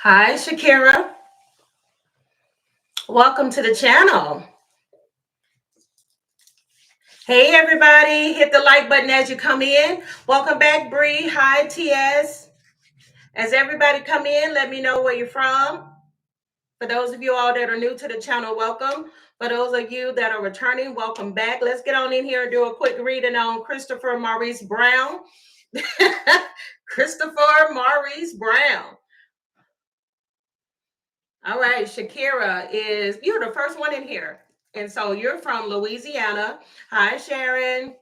Hi, Shakira. Welcome to the channel. Hey, everybody. Hit the like button as you come in. Welcome back, Bree. Hi, TS. As everybody come in, let me know where you're from. For those of you all that are new to the channel, welcome. For those of you that are returning, welcome back. Let's get on in here and do a quick reading on Christopher Maurice Brown. Christopher Maurice Brown. All right, Shakira you're the first one in here. And so you're from Louisiana. Hi, Sharon.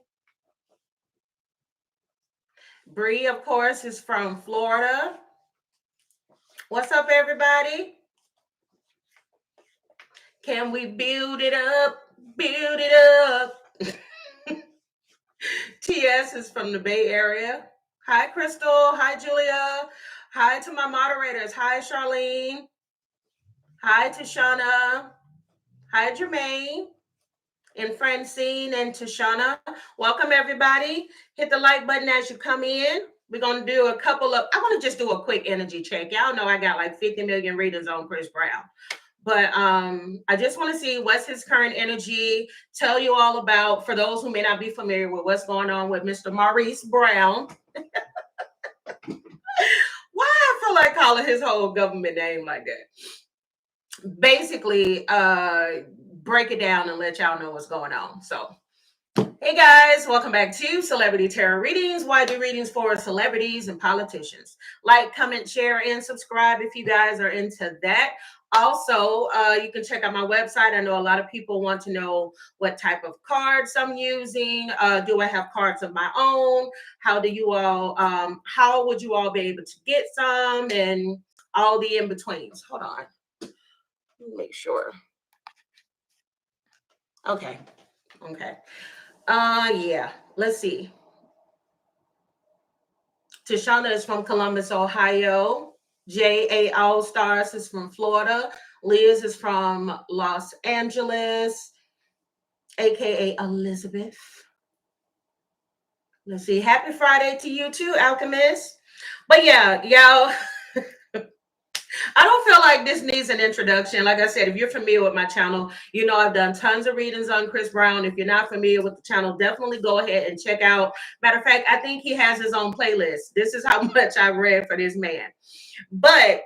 Bree, of course, is from Florida. What's up, everybody? Can we build it up? Build it up. TS is from the Bay Area. Hi, Crystal. Hi, Julia. Hi to my moderators. Hi, Charlene. Hi, Tashana. Hi, Jermaine. And Francine and Tashana. Welcome, everybody. Hit the like button as you come in. We're going to do I want to just do a quick energy check. Y'all know I got like 50 million readers on Chris Brown. But I just want to see what's his current energy, tell you all about, for those who may not be familiar with what's going on with Mr. Maurice Brown. Why I feel like calling his whole government name like that? Basically, break it down and let y'all know what's going on. So, hey guys, welcome back to Celebrity Tarot Readings. Why do readings for celebrities and politicians? Like, comment, share, and subscribe if you guys are into that. Also, you can check out my website. I know a lot of people want to know what type of cards I'm using. Do I have cards of my own? How would you all be able to get some, and all the in-betweens? Hold on. Let me make sure. Okay. Yeah. Let's see. Tashana is from Columbus, Ohio. J.A. All Stars is from Florida. Liz is from Los Angeles, aka Elizabeth. Let's see. Happy Friday to you too, Alchemist. But yeah, y'all. I don't feel like this needs an introduction. Like I said, if you're familiar with my channel, you know I've done tons of readings on Chris Brown. If you're not familiar with the channel, definitely go ahead and check out. Matter of fact, I think he has his own playlist. This is how much I've read for this man. But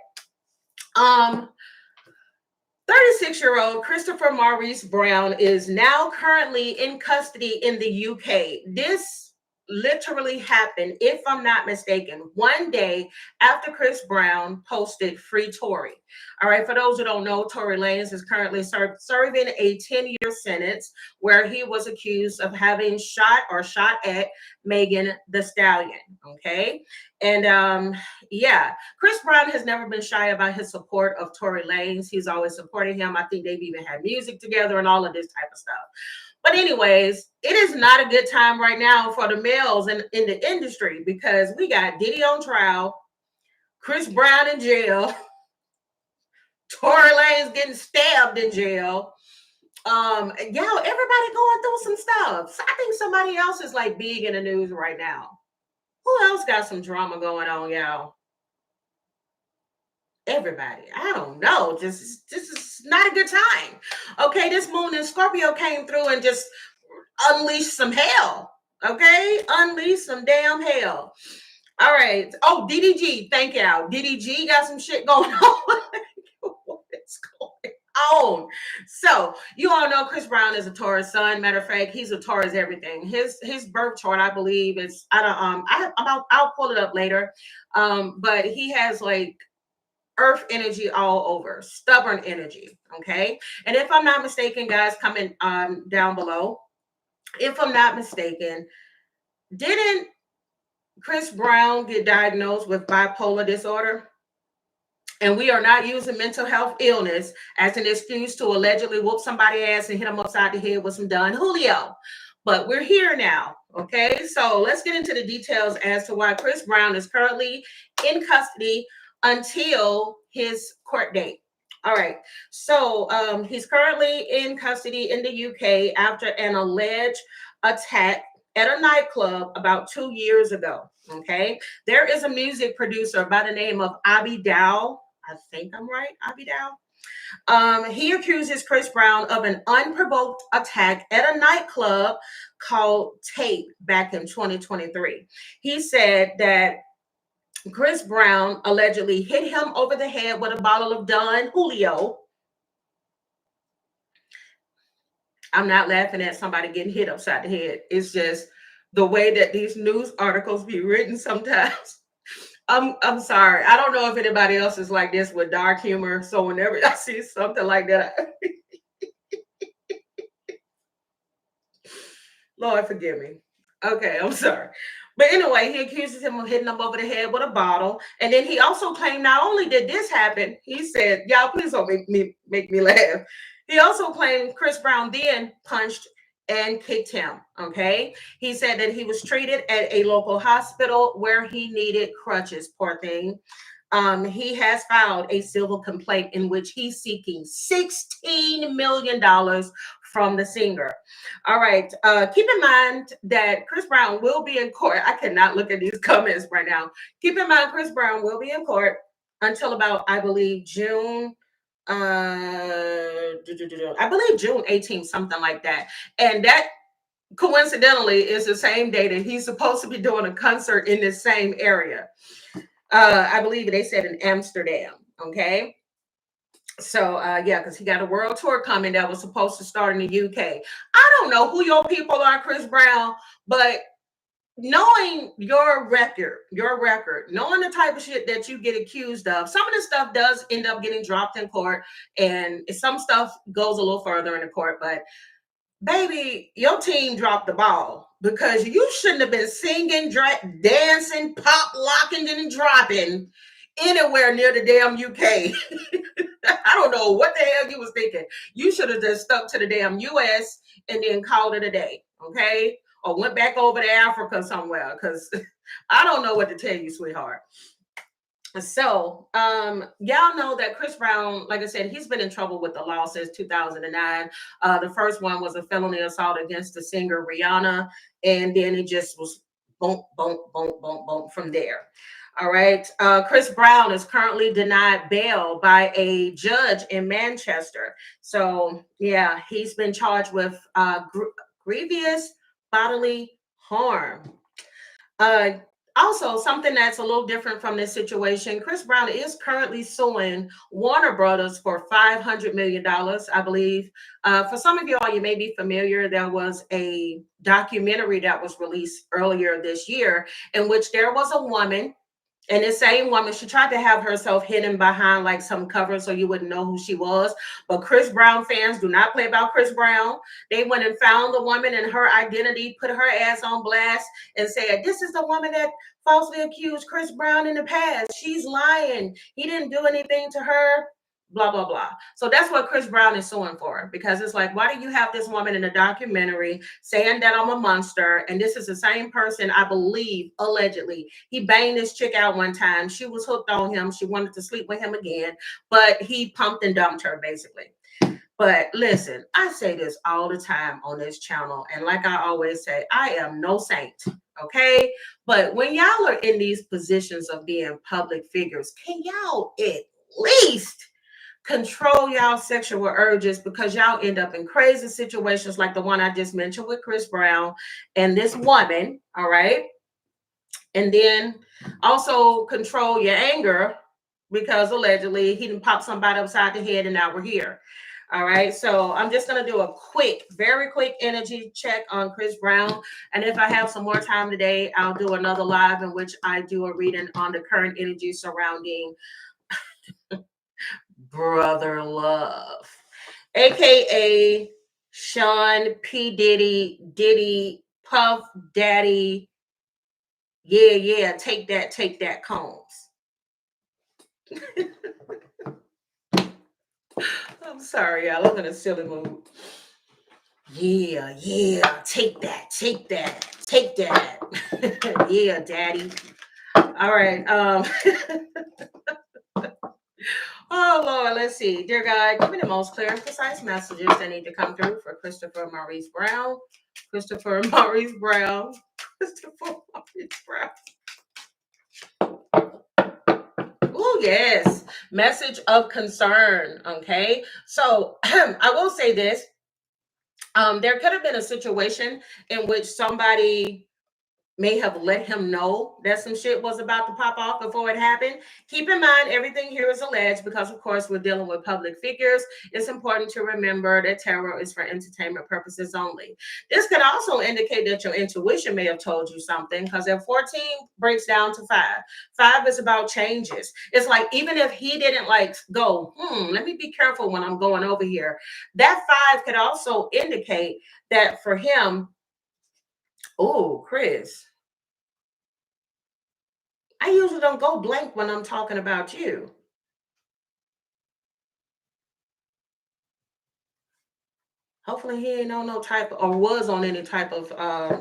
36-year-old Christopher Maurice Brown is now currently in custody in the UK. This literally happened, if I'm not mistaken, one day after Chris Brown posted Free Tory. All right, for those who don't know, Tory Lanez is currently serving a 10-year sentence where he was accused of having shot at Megan Thee Stallion. Okay, and yeah, Chris Brown has never been shy about his support of Tory Lanez. He's always supported him. I think they've even had music together and all of this type of stuff. But anyways, it is not a good time right now for the males in the industry, because we got Diddy on trial, Chris Brown in jail, Tory Lanez getting stabbed in jail. Y'all, everybody going through some stuff. So I think somebody else is like big in the news right now. Who else got some drama going on, y'all? Everybody. I don't know. This is not a good time. Okay, this moon in Scorpio came through and just unleashed some hell. Okay, unleash some damn hell. All right. Oh, DDG. Thank y'all. DDG got some shit going on. What is going on? So you all know Chris Brown is a Taurus sun. Matter of fact, he's a Taurus everything. His birth chart, I believe, is I'll pull it up later. But he has like earth energy all over, stubborn energy. Okay, and if I'm not mistaken, guys, comment down below. If I'm not mistaken, didn't Chris Brown get diagnosed with bipolar disorder? And we are not using mental health illness as an excuse to allegedly whoop somebody's ass and hit them upside the head with some Don Julio. But we're here now, okay? So let's get into the details as to why Chris Brown is currently in custody until his court date. All right, so he's currently in custody in the UK after an alleged attack at a nightclub about 2 years ago. Okay, there is a music producer by the name of Abby Dow. I think I'm right. I'll be down. He accuses Chris Brown of an unprovoked attack at a nightclub called Tape back in 2023. He said that Chris Brown allegedly hit him over the head with a bottle of Don Julio. I'm not laughing at somebody getting hit upside the head. It's just the way that these news articles be written sometimes. I'm sorry. I don't know if anybody else is like this with dark humor. So whenever I see something like that, Lord forgive me. Okay, I'm sorry. But anyway, he accuses him of hitting him over the head with a bottle. And then he also claimed not only did this happen, he said, y'all, please don't make me laugh. He also claimed Chris Brown then punched and kicked him. Okay. He said that he was treated at a local hospital where he needed crutches, poor thing. He has filed a civil complaint in which he's seeking $16 million from the singer. All right. Keep in mind that Chris Brown will be in court. I cannot look at these comments right now. Keep in mind, Chris Brown will be in court until about, I believe, June. I believe June 18th, something like that. And that coincidentally is the same day that he's supposed to be doing a concert in this same area. I believe they said in Amsterdam. Okay. So yeah, because he got a world tour coming that was supposed to start in the UK. I don't know who your people are, Chris Brown, but knowing your record, knowing the type of shit that you get accused of, some of the stuff does end up getting dropped in court, and some stuff goes a little further in the court, but baby, your team dropped the ball because you shouldn't have been singing, dancing, pop locking, and dropping anywhere near the damn UK. I don't know what the hell you was thinking. You should have just stuck to the damn US and then called it a day, okay? Or went back over to Africa somewhere, because I don't know what to tell you, sweetheart. So, y'all know that Chris Brown, like I said, he's been in trouble with the law since 2009. The first one was a felony assault against the singer Rihanna, and then it just was boom, boom, boom, boom, boom from there. All right. Chris Brown is currently denied bail by a judge in Manchester. So, yeah, he's been charged with grievous bodily harm. Uh, Also, something that's a little different from this situation, Chris Brown is currently suing Warner Brothers for $500 million, I believe. For some of y'all, you may be familiar, there was a documentary that was released earlier this year in which there was a woman. And this same woman, she tried to have herself hidden behind like some cover so you wouldn't know who she was. But Chris Brown fans do not play about Chris Brown. They went and found the woman and her identity, put her ass on blast, and said, this is the woman that falsely accused Chris Brown in the past. She's lying. He didn't do anything to her. Blah, blah, blah. So that's what Chris Brown is suing for, because it's like, why do you have this woman in a documentary saying that I'm a monster? And this is the same person, I believe, allegedly. He banged this chick out one time. She was hooked on him. She wanted to sleep with him again, but he pumped and dumped her, basically. But listen, I say this all the time on this channel. And like I always say, I am no saint. Okay. But when y'all are in these positions of being public figures, can y'all at least control y'all sexual urges, because y'all end up in crazy situations like the one I just mentioned with Chris Brown and this woman, all right? And then also control your anger, because allegedly he didn't pop somebody upside the head and now we're here. All right, so I'm just going to do a very quick energy check on Chris Brown. And if I have some more time today, I'll do another live in which I do a reading on the current energy surrounding Brother Love, aka Sean P. Diddy, Puff Daddy. Yeah, take that, Combs. I'm sorry, y'all. I'm in a silly mood. Yeah, take that. Yeah, Daddy. All right. Oh, Lord, let's see. Dear God, give me the most clear and precise messages that need to come through for Christopher Maurice Brown. Oh, yes. Message of concern. Okay. So I will say this. There could have been a situation in which somebody may have let him know that some shit was about to pop off before it happened. Keep in mind, everything here is alleged because, of course, we're dealing with public figures. It's important to remember that tarot is for entertainment purposes only. This could also indicate that your intuition may have told you something, because if 14 breaks down to 5, 5 is about changes. It's like, even if he didn't like go, let me be careful when I'm going over here, that 5 could also indicate that for him, oh, Chris, I usually don't go blank when I'm talking about you. Hopefully he ain't on no type of, or was on any type of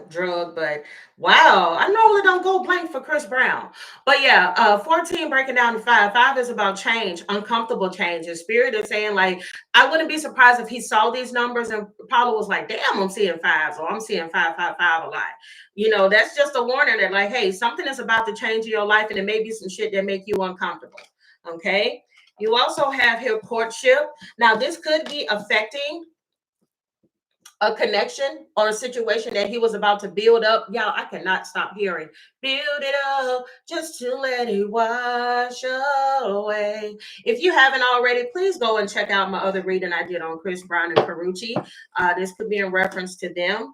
drug, but wow, I normally don't go blank for Chris Brown. But yeah, 14 breaking down to 5. 5 is about change, uncomfortable change. His spirit is saying, like, I wouldn't be surprised if he saw these numbers and Paulo was like, damn, I'm seeing 5s, or I'm seeing 555 a lot. You know, that's just a warning that, like, hey, something is about to change in your life, and it may be some shit that make you uncomfortable. Okay. You also have here courtship. Now, this could be affecting a connection or a situation that he was about to build up. Y'all, I cannot stop hearing build it up just to let it wash away. If you haven't already, please go and check out my other reading I did on Chris Brown and Carucci. This could be in reference to them.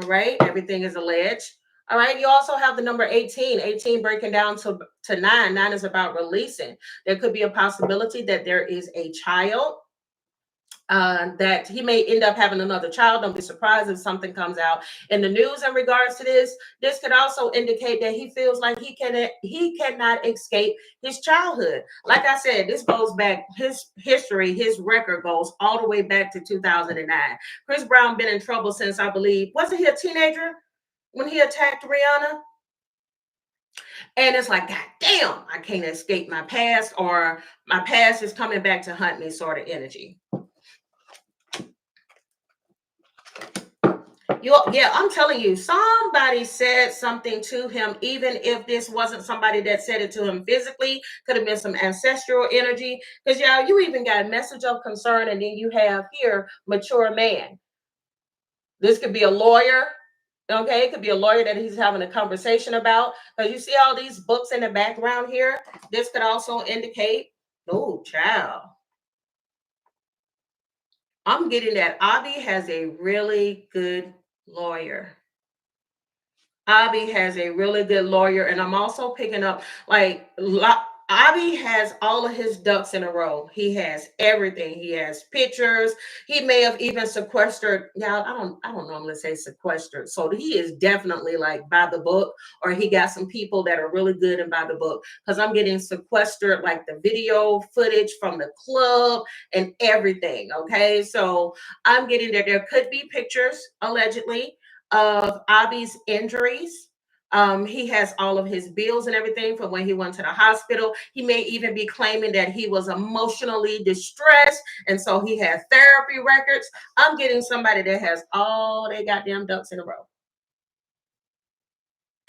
All right, everything is alleged. All right, you also have the number 18, 18 breaking down to 9. 9 is about releasing. There could be a possibility that there is a child, that he may end up having another child. Don't be surprised if something comes out in the news in regards to this. This could also indicate that he feels like he cannot escape his childhood. Like I said, this goes back, his history, his record goes all the way back to 2009. Chris Brown been in trouble since, I believe, wasn't he a teenager when he attacked Rihanna? And it's like, God damn, I can't escape my past, or my past is coming back to hunt me, sort of energy. Yeah, I'm telling you, somebody said something to him, even if this wasn't somebody that said it to him physically. Could have been some ancestral energy. Because, y'all, you even got a message of concern, and then you have here mature man. This could be a lawyer. Okay, it could be a lawyer that he's having a conversation about. Because you see all these books in the background here. This could also indicate, oh, child, I'm getting that Avi has a really good lawyer. Avi has a really good lawyer, and I'm also picking up, like, Avi has all of his ducks in a row. He has everything. He has pictures. He may have even sequestered. Yeah, I don't normally say sequestered. So he is definitely like by the book, or he got some people that are really good and by the book. Because I'm getting sequestered, like the video footage from the club and everything. Okay, so I'm getting that there could be pictures allegedly of Abi's injuries. He has all of his bills and everything from when he went to the hospital. He may even be claiming that he was emotionally distressed, and so he has therapy records. I'm getting somebody that has all they goddamn ducks in a row.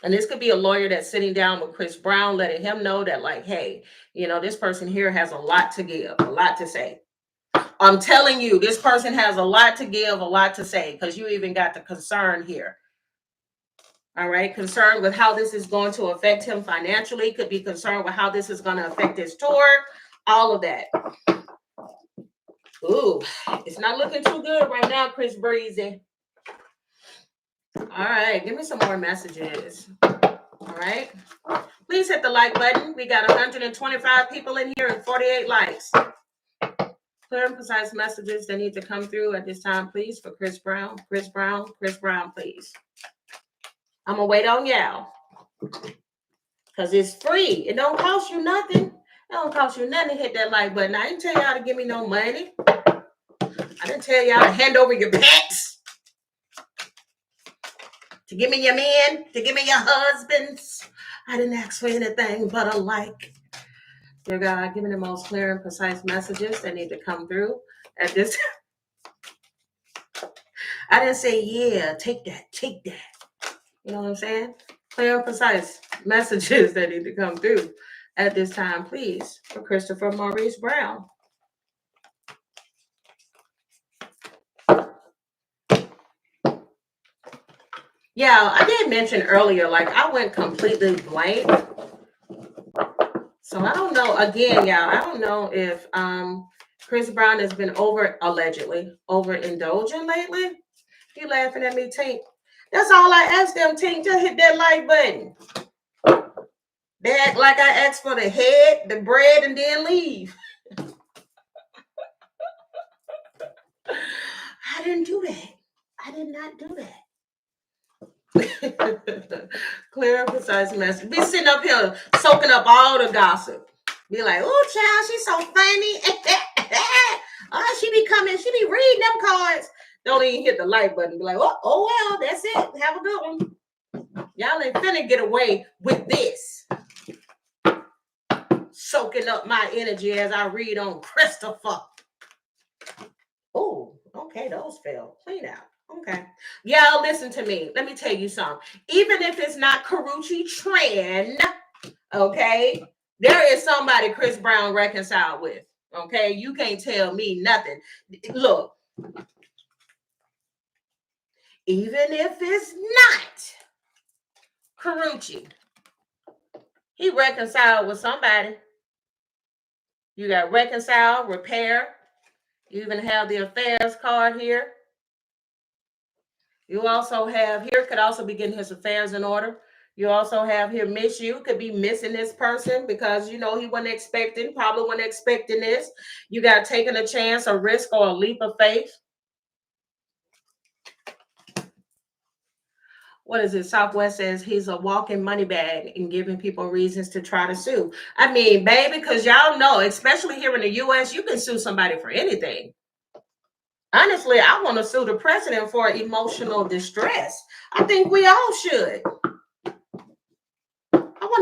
And this could be a lawyer that's sitting down with Chris Brown, letting him know that, like, hey, this person here has a lot to give, a lot to say. I'm telling you, this person has a lot to give, a lot to say, because you even got the concern here. All right, concerned with how this is going to affect him financially, could be concerned with how this is going to affect his tour, all of that. Ooh, it's not looking too good right now, Chris Breezy. All right, give me some more messages. All right, please hit the like button. We got 125 people in here and 48 likes. Clear and concise messages that need to come through at this time, please, for Chris Brown. Chris Brown, Chris Brown, please. I'm gonna wait on y'all, because it's free. It don't cost you nothing. It don't cost you nothing to hit that like button. I didn't tell y'all to give me no money. I didn't tell y'all to hand over your pets, to give me your men, to give me your husbands. I didn't ask for anything but a like. Dear God, give me the most clear and precise messages that need to come through at this. I didn't say, yeah, take that, take that. You know what I'm saying? Clear and precise messages that need to come through at this time, please, for Christopher Maurice Brown. Yeah, I did mention earlier, like I went completely blank. So I don't know. Again, y'all, I don't know if Chris Brown has been allegedly overindulging lately. You laughing at me, Tink? That's all I asked them, Tink. Just hit that like button. They act like I asked for the head, the bread, and then leave. I didn't do that. I did not do that. Clear, precise message. Be sitting up here soaking up all the gossip. Be like, oh, child, she's so funny. Oh, she be reading them cards. Don't even hit the like button. Be like, oh well, that's it. Have a good one. Y'all ain't finna get away with this. Soaking up my energy as I read on Christopher. Oh, okay, those fell clean out. Okay. Y'all listen to me. Let me tell you something. Even if it's not Karuchi Tran, okay, there is somebody Chris Brown reconciled with. Okay, you can't tell me nothing. Look, even if it's not Karuchi, he reconciled with somebody. You got reconcile, repair. You even have the affairs card here. You also have here, could also be getting his affairs in order. You also have here miss you, could be missing this person because he probably wasn't expecting this. You got taking a chance, a risk, or a leap of faith. What is it? Southwest says he's a walking money bag and giving people reasons to try to sue. I mean, baby, because y'all know, especially here in the US, you can sue somebody for anything. Honestly, I want to sue the president for emotional distress. I think we all should.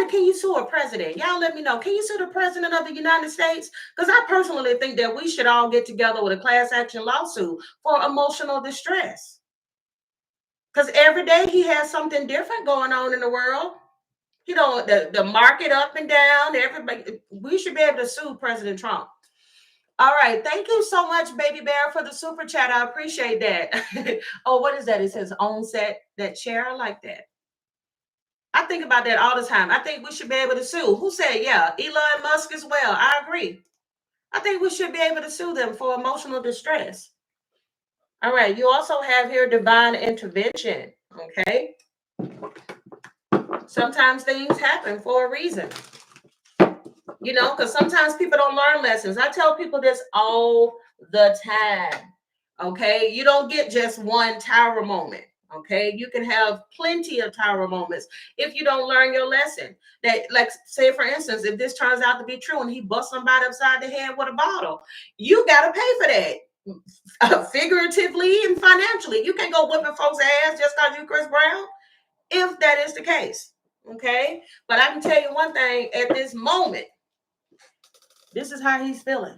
Can you sue a president? Y'all let me know. Can you sue the president of the United States? Because I personally think that we should all get together with a class action lawsuit for emotional distress. Because every day he has something different going on in the world. The market up and down. Everybody, we should be able to sue President Trump. All right. Thank you so much, Baby Bear, for the super chat. I appreciate that. Oh, what is that? It says on set, that chair. I like that. I think about that all the time. I think we should be able to sue. Who said, yeah, Elon Musk as well. I agree. I think we should be able to sue them for emotional distress. All right. You also have here divine intervention. Okay. Sometimes things happen for a reason. Because sometimes people don't learn lessons. I tell people this all the time. Okay. You don't get just one tower moment. Okay, you can have plenty of tower moments if you don't learn your lesson. That, like, say for instance, if this turns out to be true and he busts somebody upside the head with a bottle, you got to pay for that, figuratively and financially. You can't go whipping folks' ass just because you Chris Brown, if that is the case. Okay, but I can tell you one thing: at this moment, this is how he's feeling.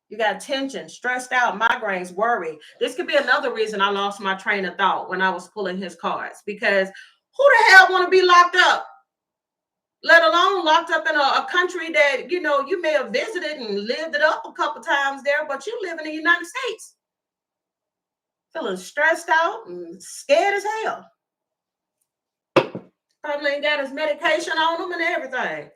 You got tension, stressed out, migraines, worry. This could be another reason I lost my train of thought when I was pulling his cards, because who the hell want to be locked up? Let alone locked up in a country that, you may have visited and lived it up a couple times there, but you live in the United States. Feeling stressed out and scared as hell. Probably ain't got his medication on him and everything.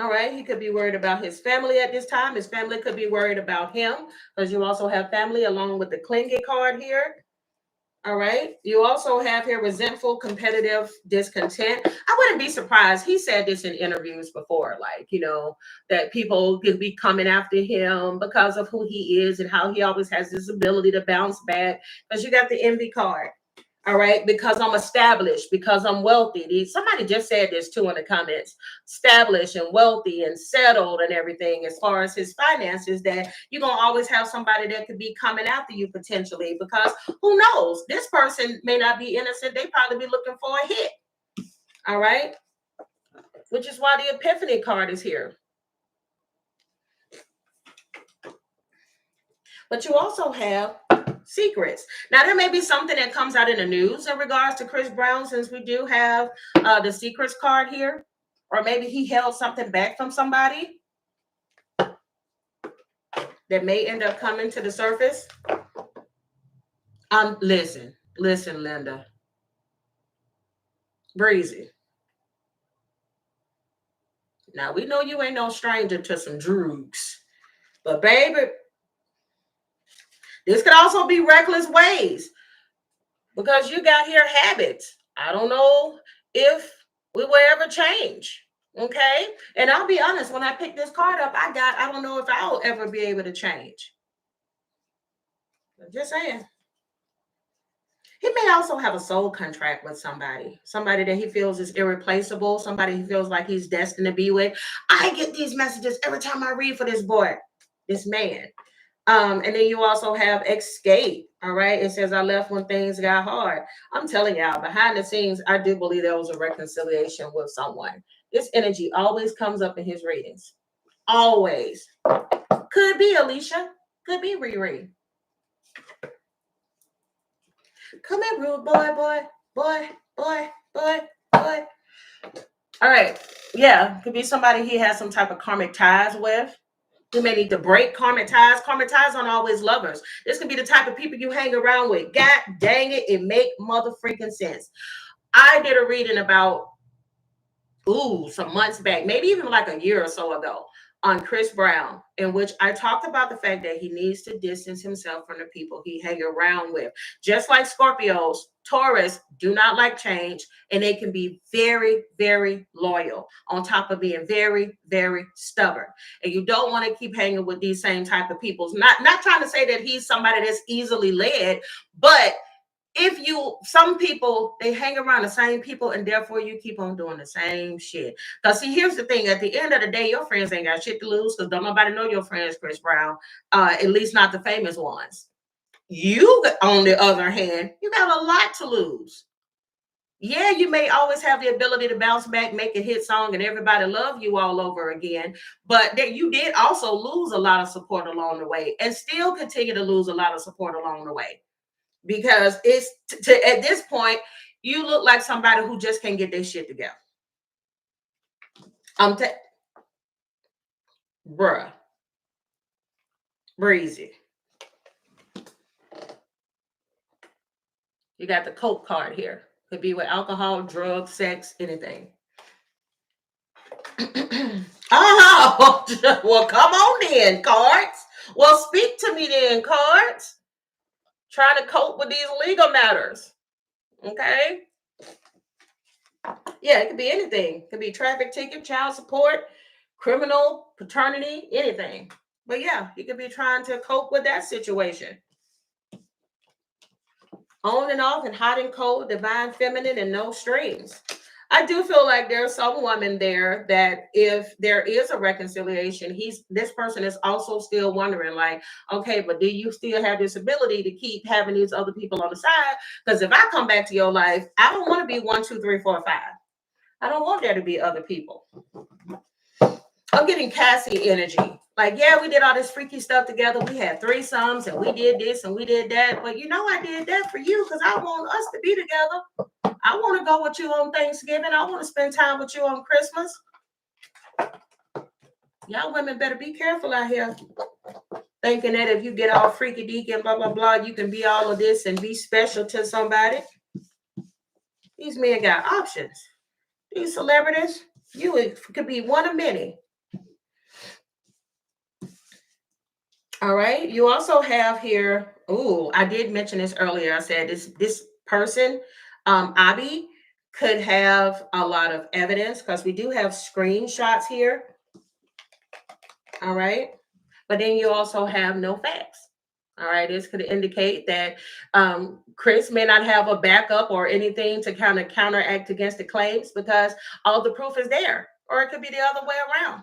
All right, he could be worried about his family at this time. His family could be worried about him, because you also have family along with the clingy card here. All right, you also have here resentful, competitive, discontent. I wouldn't be surprised. He said this in interviews before, like, that people could be coming after him because of who he is and how he always has this ability to bounce back. Because you got the envy card. All right, because I'm established, because I'm wealthy. Somebody just said this too in the comments. Established and wealthy and settled and everything as far as his finances, that you're going to always have somebody that could be coming after you potentially, because who knows? This person may not be innocent. They probably be looking for a hit. All right, which is why the Epiphany card is here. But you also have secrets. Now, there may be something that comes out in the news in regards to Chris Brown, since we do have the secrets card here, or maybe he held something back from somebody that may end up coming to the surface. Listen, Linda, Breezy. Now, we know you ain't no stranger to some drugs, but baby, this could also be reckless ways, because you got here habits. I don't know if we will ever change. Okay. And I'll be honest, when I picked this card up, I don't know if I'll ever be able to change. I'm just saying. He may also have a soul contract with somebody that he feels is irreplaceable, somebody he feels like he's destined to be with. I get these messages every time I read for this boy, this man. And then you also have escape. All right. It says, I left when things got hard. I'm telling y'all, behind the scenes, I do believe there was a reconciliation with someone. This energy always comes up in his readings. Always. Could be Alicia. Could be Riri. Come here, rude boy. All right. Yeah. Could be somebody he has some type of karmic ties with. You may need to break karmic ties. Karmic ties aren't always lovers. This could be the type of people you hang around with. God dang it, it make mother freaking sense. I did a reading about, some months back, maybe even like a year or so ago, on Chris Brown, in which I talked about the fact that he needs to distance himself from the people he hang around with. Just like Scorpios, Taurus do not like change, and they can be very, very loyal, on top of being very, very stubborn. And you don't want to keep hanging with these same type of people. Not trying to say that he's somebody that's easily led, but some people, they hang around the same people, and therefore you keep on doing the same shit. Because see, here's the thing, at the end of the day, your friends ain't got shit to lose, because don't nobody know your friends, Chris Brown, at least not the famous ones. You, on the other hand, you got a lot to lose. Yeah, you may always have the ability to bounce back, make a hit song, and everybody love you all over again. But that you did also lose a lot of support along the way, and still continue to lose a lot of support along the way. Because it's at this point, you look like somebody who just can't get their shit together. Bruh, Breezy. You got the coke card here. Could be with alcohol, drugs, sex, anything. Oh, well, come on then, cards. Well, speak to me then, cards. Trying to cope with these legal matters. Okay. Yeah, it could be anything. It could be traffic ticket, child support, criminal, paternity, anything. But yeah, you could be trying to cope with that situation. On and off and hot and cold, divine feminine and no strings. I do feel like there's some woman there that if there is a reconciliation, this person is also still wondering, like, okay, but do you still have this ability to keep having these other people on the side? Because if I come back to your life, I don't want to be 1, 2, 3, 4, 5. I don't want there to be other people. I'm getting Cassie energy. Like, yeah, we did all this freaky stuff together. We had threesomes and we did this and we did that. But I did that for you because I want us to be together. I want to go with you on Thanksgiving. I want to spend time with you on Christmas. Y'all women better be careful out here. Thinking that if you get all freaky deaky and blah, blah, blah, you can be all of this and be special to somebody. These men got options. These celebrities, you could be one of many. All right. You also have here. Oh, I did mention this earlier. I said this person, Abby, could have a lot of evidence because we do have screenshots here. All right. But then you also have no facts. All right. This could indicate that Chris may not have a backup or anything to kind of counteract against the claims because all the proof is there. Or it could be the other way around.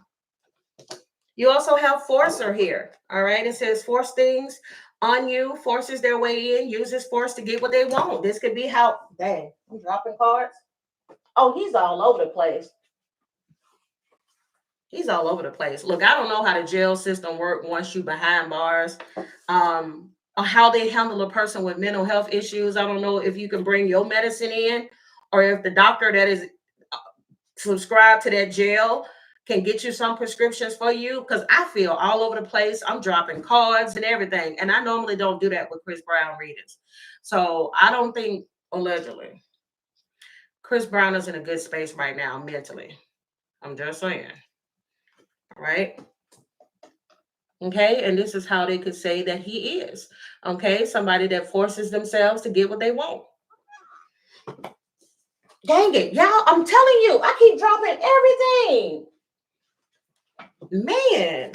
You also have forcer here. All right. It says force things on you, forces their way in, uses force to get what they want. This could be how, dang, I'm dropping cards. Oh, he's all over the place. He's all over the place. Look, I don't know how the jail system works once you behind bars. or how they handle a person with mental health issues. I don't know if you can bring your medicine in, or if the doctor that is subscribed to that jail can get you some prescriptions for you. Because I feel all over the place. I'm dropping cards and everything. And I normally don't do that with Chris Brown readings. So I don't think, allegedly, Chris Brown is in a good space right now mentally. I'm just saying. Right? Okay. And this is how they could say that he is. Okay. Somebody that forces themselves to get what they want. Dang it, y'all. I'm telling you, I keep dropping everything. Man.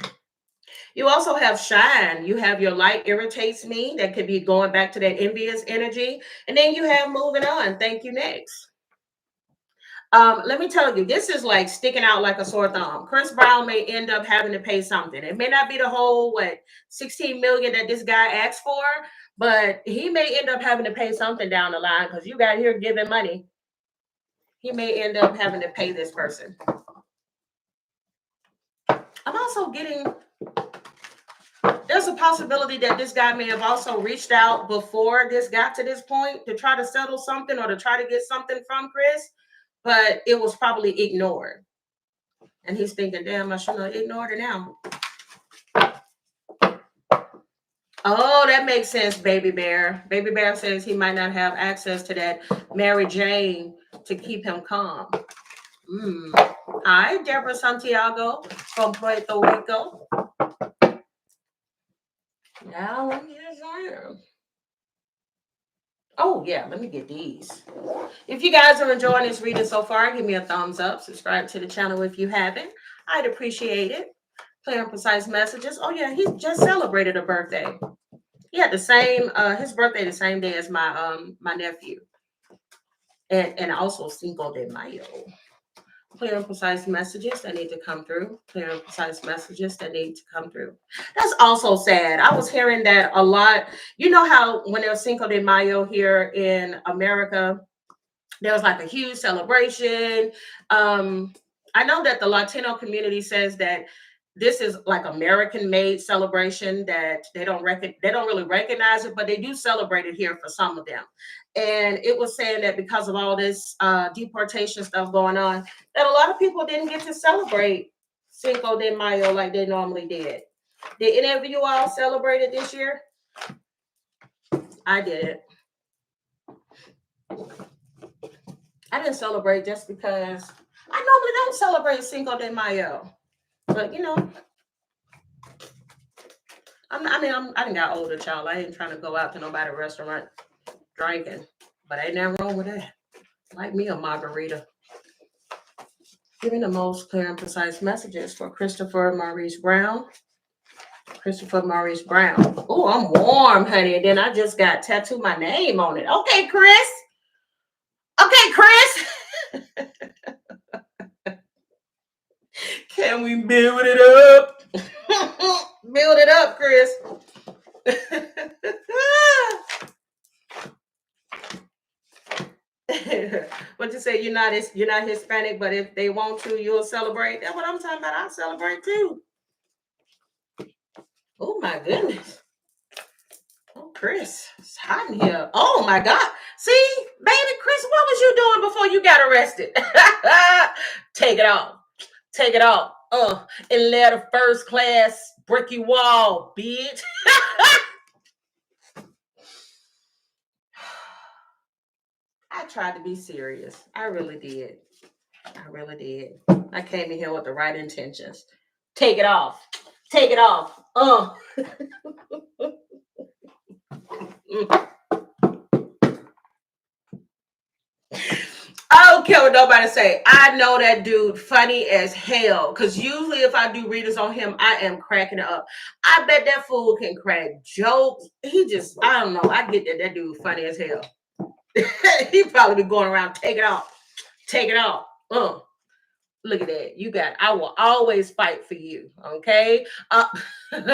You also have shine. You have your light irritates me. That could be going back to that envious energy. And then you have moving on. Thank you next. Let me tell you, this is like sticking out like a sore thumb. Chris Brown may end up having to pay something. It may not be the whole 16 million that this guy asked for, but he may end up having to pay something down the line because you got here giving money. He may end up having to pay this person. I'm also getting, there's a possibility that this guy may have also reached out before this got to this point to try to settle something or to try to get something from Chris, but it was probably ignored. And he's thinking, damn, I shouldn't have ignored it now. Oh, that makes sense, Baby Bear. Baby Bear says he might not have access to that Mary Jane to keep him calm. Hi, Deborah Santiago from Puerto Rico. Now, let me just oh, yeah, let me get these. If you guys are enjoying this reading so far, give me a thumbs up. Subscribe to the channel if you haven't. I'd appreciate it. Clear and precise messages. Oh, yeah, he just celebrated a birthday. He had the same, his birthday the same day as my nephew. And also Cinco de Mayo. Clear and precise messages that need to come through. Clear and precise messages that need to come through. That's also sad. I was hearing that a lot. You know how when there's Cinco de Mayo here in America, there was like a huge celebration. I know that the Latino community says that this is like American made celebration, that they don't really recognize it, but they do celebrate it here for some of them. And it was saying that because of all this deportation stuff going on, that a lot of people didn't get to celebrate Cinco de Mayo like they normally did. Did any of you all celebrate it this year? I did. I didn't celebrate just because I normally don't celebrate Cinco de Mayo. But I didn't got older, child. I ain't trying to go out to nobody's restaurant drinking. But ain't nothing wrong with that. Like me a margarita. Giving the most clear and precise messages for Christopher Maurice Brown. Christopher Maurice Brown. Oh, I'm warm, honey. And then I just got tattooed my name on it. Okay, Chris. Okay, Chris. Can we build it up? Build it up, Chris. What you say? You're not Hispanic, but if they want to, you'll celebrate. That's what I'm talking about. I'll celebrate too. Oh my goodness. Oh, Chris, it's hot in here. Oh my God. See, baby Chris, what was you doing before you got arrested? Take it off. Take it off. And let a first class bricky wall, bitch. I tried to be serious. I really did. I really did. I came in here with the right intentions. Take it off. Take it off. I don't care what nobody say. I know that dude funny as hell. Because usually if I do readers on him, I am cracking up. I bet that fool can crack jokes. He just, I don't know. I get that dude funny as hell. He probably be going around, take it off. Take it off. Look at that. I will always fight for you. Okay. I'm going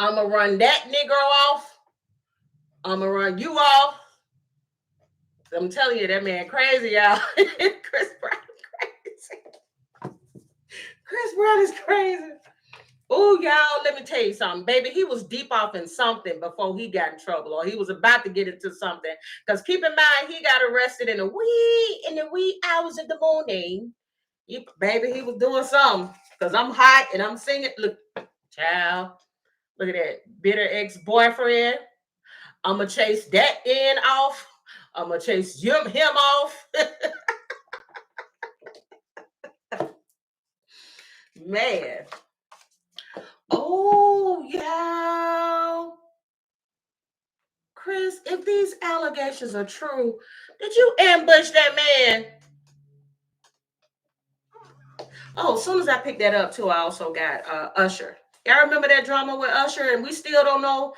to run that Negro off. I'm going to run you off. I'm telling you, that man crazy, y'all. Chris Brown is crazy. Chris Brown is crazy. Oh, y'all, let me tell you something, baby. He was deep off in something before he got in trouble, or he was about to get into something. Because keep in mind, he got arrested in the wee hours of the morning. Baby, he was doing something. Because I'm hot and I'm singing. Look, child, look at that bitter ex-boyfriend. I'ma chase that in off. I'ma chase him off. Man. Oh, yeah. Chris, if these allegations are true, did you ambush that man? Oh, as soon as I picked that up too, I also got Usher. Y'all remember that drama with Usher, and we still don't know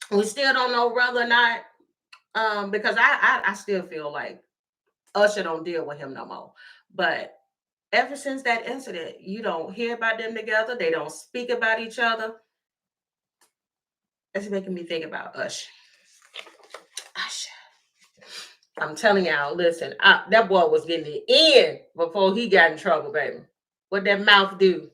whether or not because I still feel like Usher don't deal with him no more. But ever since that incident, you don't hear about them together. They don't speak about each other. It's making me think about Usher. Usher. I'm telling y'all, listen, that boy was getting it in before he got in trouble, baby. What that mouth do?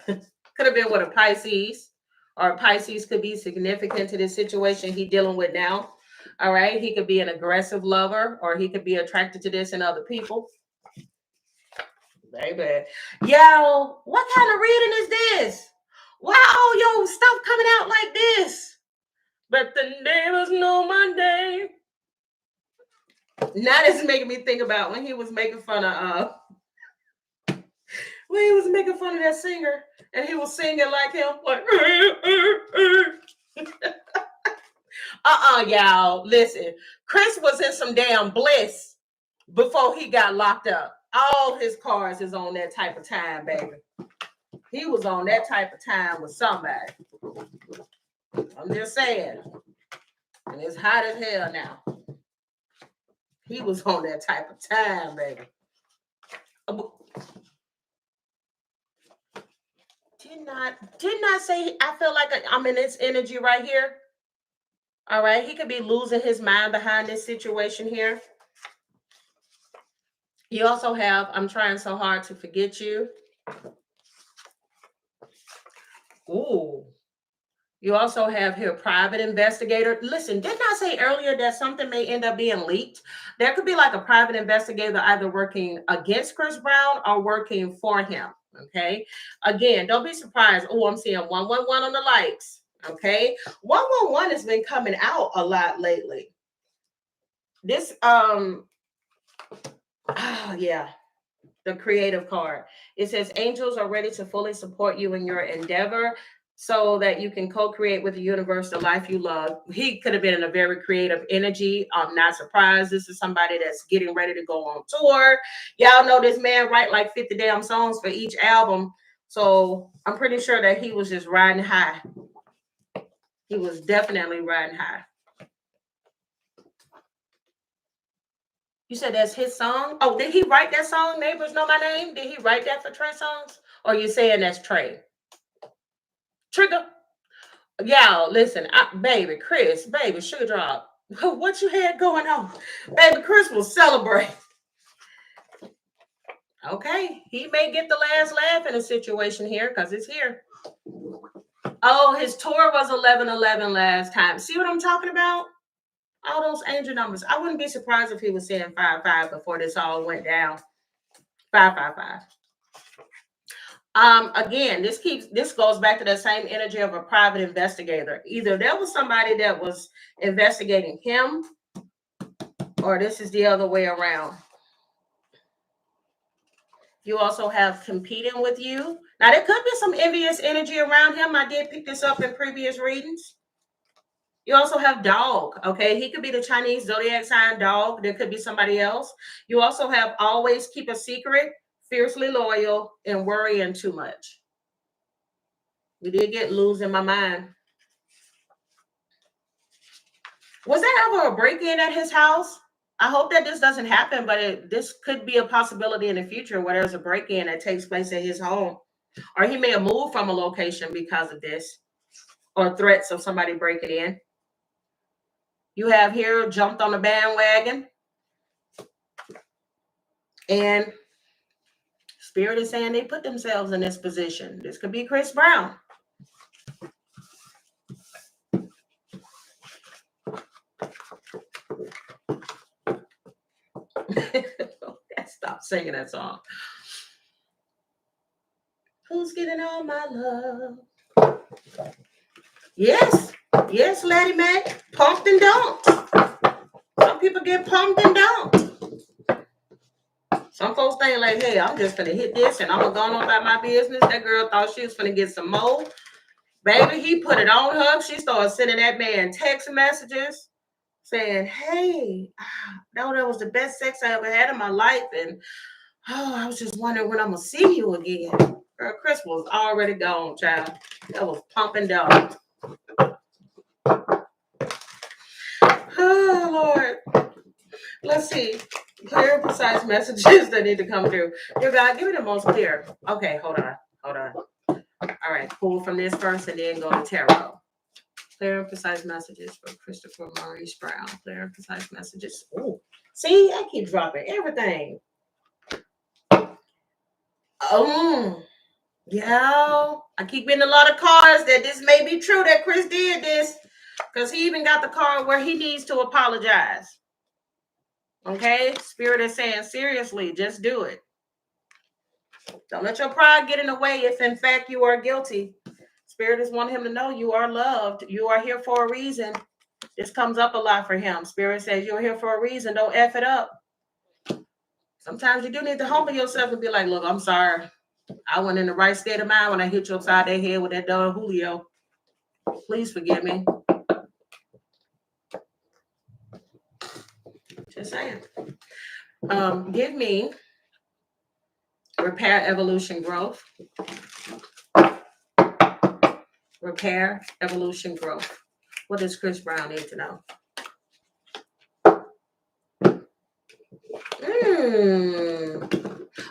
Could have been with a Pisces, or a Pisces could be significant to this situation he dealing with now. All right, he could be an aggressive lover, or he could be attracted to this in other people. Baby, yo, what kind of reading is this? Why all your stuff coming out like this? But the neighbors know my name. Now this is making me think about when he was making fun of that singer, and he was singing like him, like y'all. Listen, Chris was in some damn bliss before he got locked up. All his cars is on that type of time, baby. He was on that type of time with somebody. I'm just saying. And it's hot as hell now. He was on that type of time, baby. Did not say I feel like I'm in this energy right here. All right. He could be losing his mind behind this situation here. You also have I'm trying so hard to forget you. Ooh. You also have here private investigator. Listen, didn't I say earlier that something may end up being leaked? There could be like a private investigator either working against Chris Brown or working for him. Okay. Again, don't be surprised. Oh, I'm seeing 111 on the likes. Okay. 111 has been coming out a lot lately. This yeah, the creative card. It says angels are ready to fully support you in your endeavor so that you can co-create with the universe the life you love. He could have been in a very creative energy. I'm not surprised. This is somebody that's getting ready to go on tour. Y'all know this man write like 50 damn songs for each album. So I'm pretty sure that he was just riding high. He was definitely riding high. You said that's his song? Oh, did he write that song, Neighbors Know My Name? Did he write that for Trey Songz? Or you saying that's Trey? Trigger. Y'all, listen, baby, Chris, baby, sugar drop. What you had going on? Baby, Chris will celebrate. Okay, he may get the last laugh in a situation here because it's here. Oh, his tour was 11/11 last time. See what I'm talking about? All those angel numbers. I wouldn't be surprised if he was saying 5-5 before this all went down. 5-5-5. Again, this goes back to the same energy of a private investigator. Either there was somebody that was investigating him, or this is the other way around. You also have competing with you. Now, there could be some envious energy around him. I did pick this up in previous readings. You also have dog. Okay, he could be the Chinese zodiac sign dog. There could be somebody else. You also have always keep a secret, fiercely loyal, and worrying too much. We did get losing my mind. Was there ever a break-in at his house? I hope that this doesn't happen, but this could be a possibility in the future where there's a break-in that takes place at his home. Or he may have moved from a location because of this, or threats of somebody breaking in. You have here jumped on the bandwagon and Spirit is saying they put themselves in this position. This could be Chris Brown. Stop singing that song. Who's getting all my love? Yes, yes, Lady Mae. Pumped and dumped. Some people get pumped and dumped. Some folks think like, hey, I'm just gonna hit this and I'm gonna go on about my business. That girl thought she was gonna get some more. Baby, he put it on her. She started sending that man text messages saying, hey, no, that was the best sex I ever had in my life. And I was just wondering when I'm gonna see you again. Girl, Chris was already gone, child. That was pumping down. Oh, Lord. Let's see. Clear and precise messages that need to come through. Dear God, give me the most clear. Okay, hold on. All right, pull from this first and then go to tarot. Clear and precise messages for Christopher Maurice Brown. Clear and precise messages. Oh, see, I keep dropping everything. Yeah, I keep getting a lot of cards that this may be true that Chris did this, because he even got the card where he needs to apologize. Okay, Spirit is saying, seriously, just do it. Don't let your pride get in the way if in fact you are guilty. Spirit is wanting him to know you are loved. You are here for a reason. This comes up a lot for him. Spirit says you're here for a reason. Don't F it up. Sometimes you do need to humble yourself and be like, look, I'm sorry. I wasn't in the right state of mind when I hit you upside the head with that dog Julio. Please forgive me. Just saying. Give me repair, evolution, growth. Repair, evolution, growth. What does Chris Brown need to know?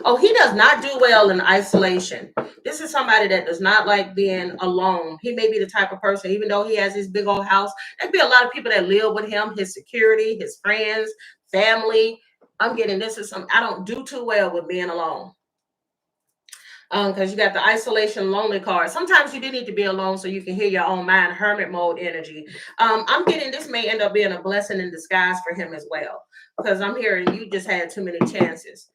Oh, he does not do well in isolation. This is somebody that does not like being alone. He may be the type of person, even though he has his big old house, there'd be a lot of people that live with him, his security, his friends, family. I'm getting this is some, I don't do too well with being alone. Because you got the isolation lonely card. Sometimes you do need to be alone so you can hear your own mind, hermit mode energy. I'm getting this may end up being a blessing in disguise for him as well, because I'm hearing you just had too many chances.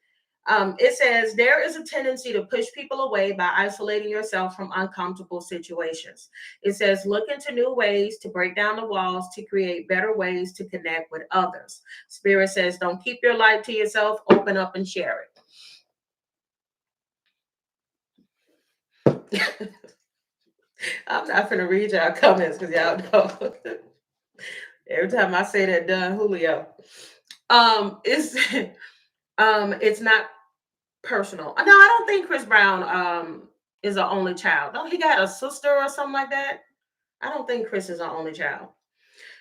It says there is a tendency to push people away by isolating yourself from uncomfortable situations. It says look into new ways to break down the walls to create better ways to connect with others. Spirit says don't keep your light to yourself, open up and share it. I'm not gonna read y'all comments because y'all know every time I say that done Julio. It's not personal. No, I don't think Chris Brown is an only child. No, he got a sister or something like that. I don't think Chris is an only child.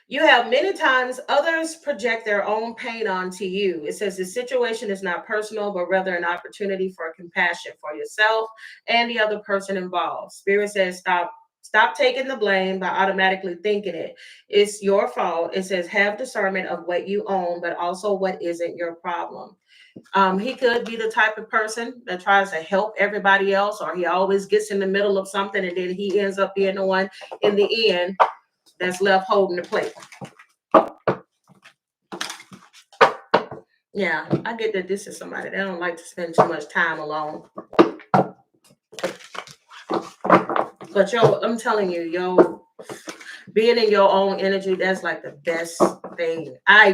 You have many times others project their own pain onto you. It says the situation is not personal, but rather an opportunity for compassion for yourself and the other person involved. Spirit says stop taking the blame by automatically thinking it's your fault. It says have discernment of what you own, but also what isn't your problem. He could be the type of person that tries to help everybody else, or he always gets in the middle of something and then he ends up being the one in the end that's left holding the plate. Yeah, I get that this is somebody that don't like to spend too much time alone. But I'm telling you, being in your own energy, that's like the best thing. I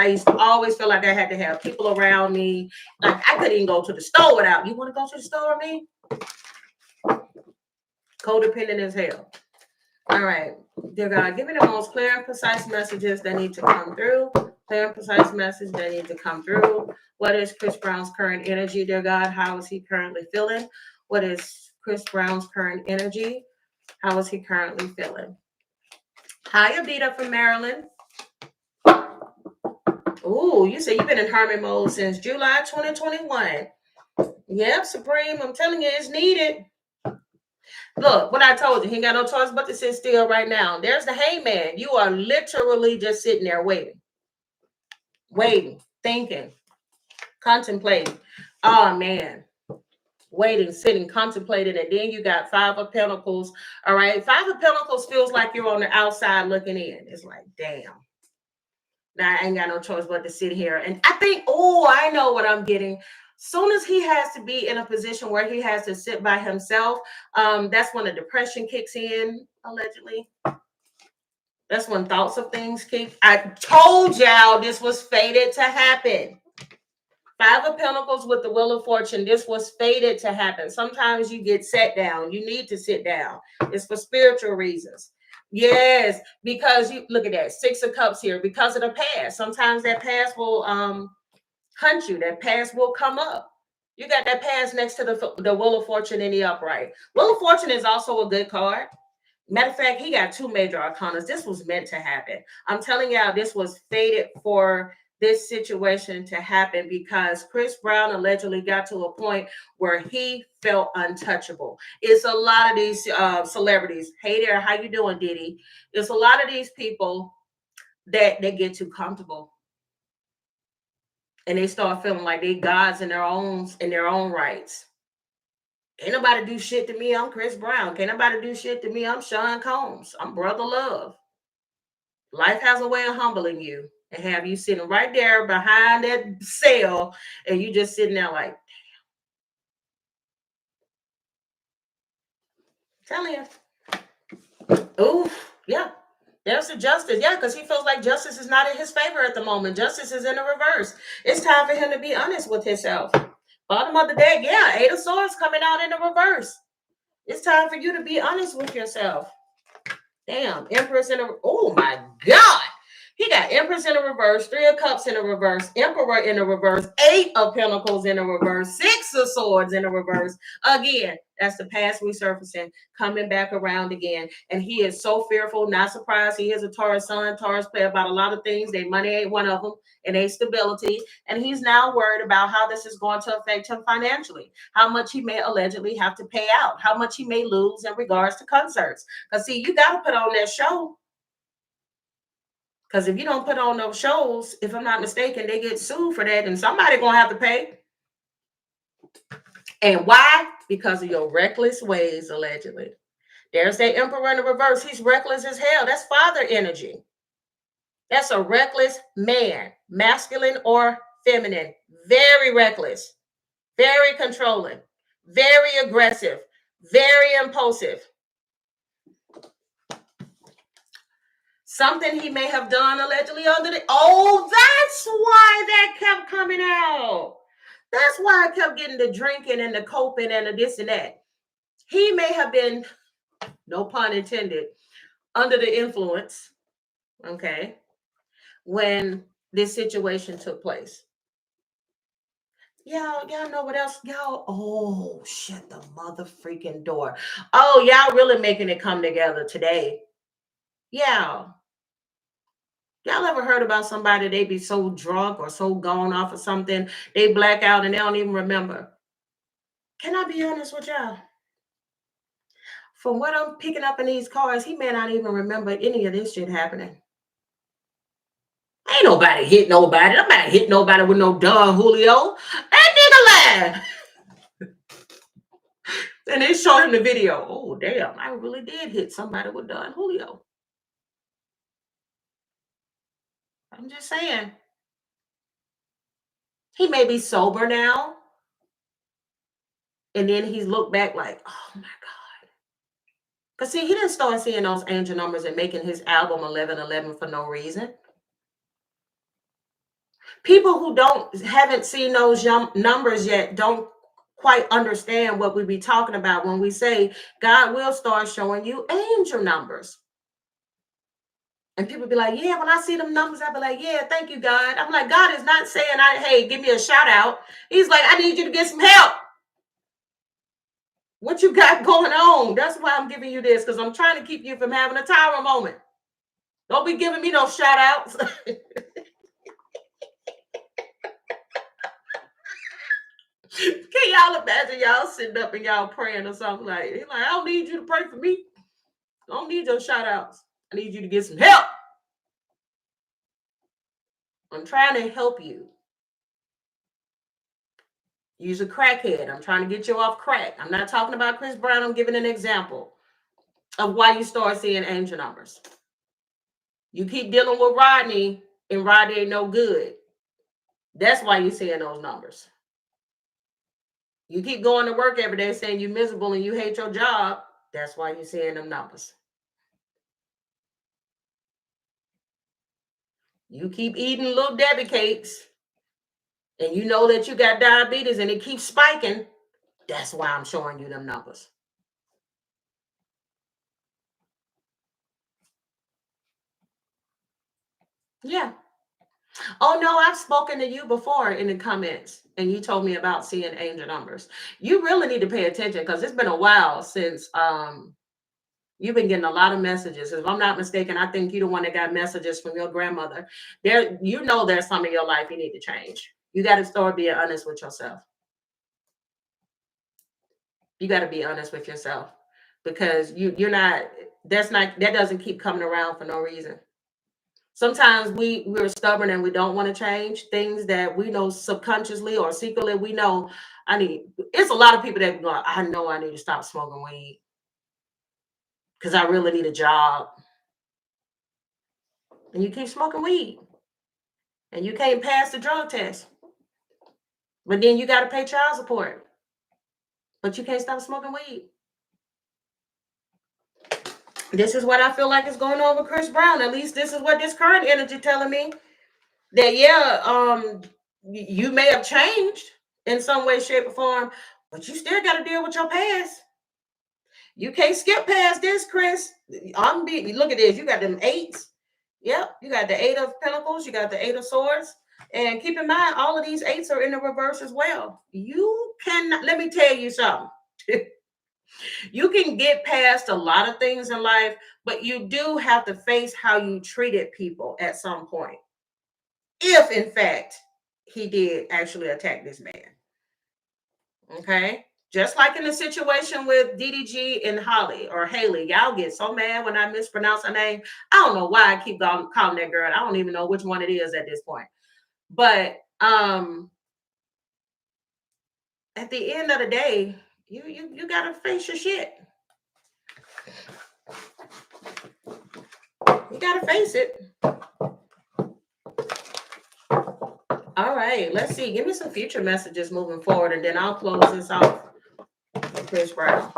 used to always feel like I had to have people around me. Like I couldn't even go to the store without, you want to go to the store with me? Codependent as hell. All right, dear God, give me the most clear and precise messages that need to come through. Clear and precise message that need to come through. What is Chris Brown's current energy, dear God? How is he currently feeling? What is Chris Brown's current energy? How is he currently feeling? Hi, Abita from Maryland. Ooh, you say you've been in hermit mode since July 2021. Yep, Supreme, I'm telling you, it's needed. Look, what I told you, he ain't got no choice but to sit still right now. There's the hangman. You are literally just sitting there waiting, thinking, contemplating. Oh, man. waiting, sitting, contemplating, and then you got Five of Pentacles. All right, Five of Pentacles feels like you're on the outside looking in. It's like, damn. Now I ain't got no choice but to sit here. And I think, oh, I know what I'm getting. Soon as he has to be in a position where he has to sit by himself, that's when the depression kicks in, allegedly. That's when thoughts of things kick. I told y'all this was fated to happen. Five of Pentacles with the Wheel of Fortune. This was fated to happen. Sometimes you get set down. You need to sit down. It's for spiritual reasons. Yes, because you look at that Six of Cups here. Because of the past, sometimes that past will hunt you. That past will come up. You got that past next to the Wheel of Fortune in the upright. Wheel of Fortune is also a good card. Matter of fact, he got two major arcanas. This was meant to happen. I'm telling y'all, this was fated for this situation to happen because Chris Brown allegedly got to a point where he felt untouchable. It's a lot of these celebrities. Hey there, how you doing, Diddy? It's a lot of these people that they get too comfortable and they start feeling like they gods in their own rights. Ain't nobody do shit to me. I'm Chris Brown. Can't nobody do shit to me. I'm Sean Combs. I'm Brother Love. Life has a way of humbling you and have you sitting right there behind that cell and you just sitting there like, telling you. Oh, yeah. There's the justice. Yeah, because he feels like justice is not in his favor at the moment. Justice is in the reverse. It's time for him to be honest with himself. Bottom of the deck, yeah, Eight of Swords coming out in the reverse. It's time for you to be honest with yourself. Damn, Empress in a, oh my God. He got Empress in a reverse, Three of Cups in a reverse, Emperor in a reverse, Eight of Pentacles in a reverse, Six of Swords in a reverse. Again, that's the past resurfacing, coming back around again. And he is so fearful, not surprised. He is a Taurus sun. Taurus play about a lot of things. Their money ain't one of them, and their stability. And he's now worried about how this is going to affect him financially, how much he may allegedly have to pay out, how much he may lose in regards to concerts. Because, see, you got to put on that show. Because if you don't put on those shows, if I'm not mistaken, they get sued for that, and somebody going to have to pay. And why? Because of your reckless ways, allegedly. There's that Emperor in the reverse. He's reckless as hell. That's father energy. That's a reckless man, masculine or feminine. Very reckless, very controlling, very aggressive, very impulsive. Something he may have done allegedly under the... Oh, that's why that kept coming out. That's why I kept getting the drinking and the coping and the this and that. He may have been, no pun intended, under the influence, okay, when this situation took place. Y'all know what else? Y'all, oh, shut the mother freaking door. Oh, y'all really making it come together today. Yeah. Y'all ever heard about somebody, they be so drunk or so gone off of something, they black out and they don't even remember? Can I be honest with y'all? From what I'm picking up in these cards, he may not even remember any of this shit happening. Ain't nobody hit nobody. Nobody hit nobody with no Don Julio. That nigga lied. And they showed him the video. Oh, damn, I really did hit somebody with Don Julio. I'm just saying. He may be sober now. And then he's looked back like, oh my God. Because see, he didn't start seeing those angel numbers and making his album 1111 for no reason. People who haven't seen those numbers yet don't quite understand what we be talking about when we say God will start showing you angel numbers. And people be like, yeah, when I see them numbers, I be like, yeah, thank you, God. I'm like, God is not saying, hey, give me a shout out. He's like, I need you to get some help. What you got going on? That's why I'm giving you this, because I'm trying to keep you from having a Tyra moment. Don't be giving me no shout outs. Can y'all imagine y'all sitting up and y'all praying or something like, he's like, I don't need you to pray for me. I don't need your shout outs. I need you to get some help. I'm trying to help you. You's a crackhead. I'm trying to get you off crack. I'm not talking about Chris Brown. I'm giving an example of why you start seeing angel numbers. You keep dealing with Rodney, and Rodney ain't no good. That's why you're seeing those numbers. You keep going to work every day saying you're miserable and you hate your job. That's why you're seeing them numbers. You keep eating little Debbie cakes and you know that you got diabetes and it keeps spiking. That's why I'm showing you them numbers. Yeah. Oh no, I've spoken to you before in the comments and you told me about seeing angel numbers. You really need to pay attention because it's been a while since you've been getting a lot of messages. If I'm not mistaken, I think you're the one that got messages from your grandmother. There's some in your life you need to change. You got to start being honest with yourself. You got to be honest with yourself because you're not. That doesn't keep coming around for no reason. Sometimes we're stubborn and we don't want to change things that we know subconsciously or secretly we know. It's a lot of people that go, I know I need to stop smoking weed because I really need a job. And you keep smoking weed and you can't pass the drug test. But then you got to pay child support. But you can't stop smoking weed. This is what I feel like is going on with Chris Brown. At least this is what this current energy telling me. That you may have changed in some way, shape, or form, but you still got to deal with your past. You can't skip past this, Chris. Look at this. You got them eights. Yep, you got the eight of pentacles. You got the eight of swords. And keep in mind, all of these eights are in the reverse as well. You cannot. Let me tell you something. You can get past a lot of things in life, but you do have to face how you treated people at some point. If in fact he did actually attack this man. Okay. Just like in the situation with DDG and Holly or Haley, y'all get so mad when I mispronounce her name. I don't know why I keep calling that girl. I don't even know which one it is at this point. But at the end of the day, you gotta face your shit. You gotta face it. All right, let's see. Give me some future messages moving forward, and then I'll close this off. Chris Brown.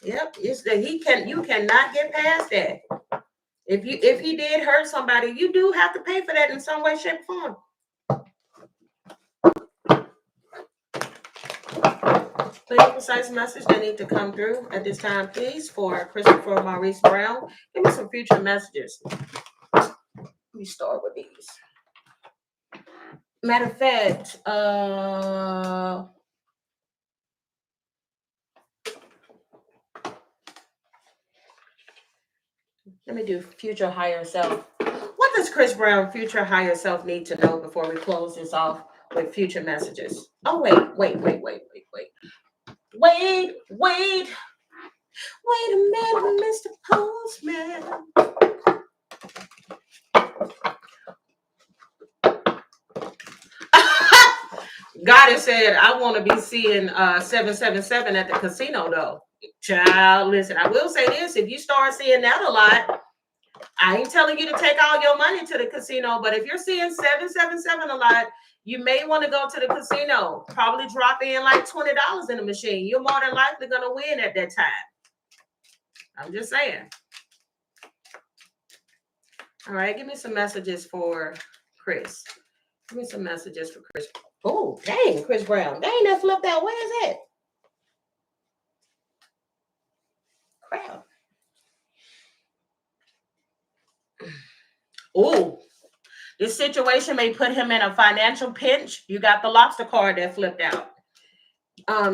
Yep, it's that you cannot get past that. If he did hurt somebody, you do have to pay for that in some way, shape, or form. Clear, precise message that need to come through at this time, please, for Christopher Maurice Brown. Give me some future messages. Let me start with these. Matter of fact, let me do future higher self. What does Chris Brown future higher self need to know before we close this off with future messages? Oh, wait a minute, Mr. Postman. Goddess said, I want to be seeing 777 at the casino, though. Child, listen, I will say this. If you start seeing that a lot, I ain't telling you to take all your money to the casino, but if you're seeing 777 a lot, you may want to go to the casino. Probably drop in like $20 in the machine. You're more than likely going to win at that time. I'm just saying. All right, give me some messages for Chris. Give me some messages for Chris. Oh, dang, Chris Brown. Dang, that flipped out. Where is that? Crap. Oh, this situation may put him in a financial pinch. You got the lobster card that flipped out.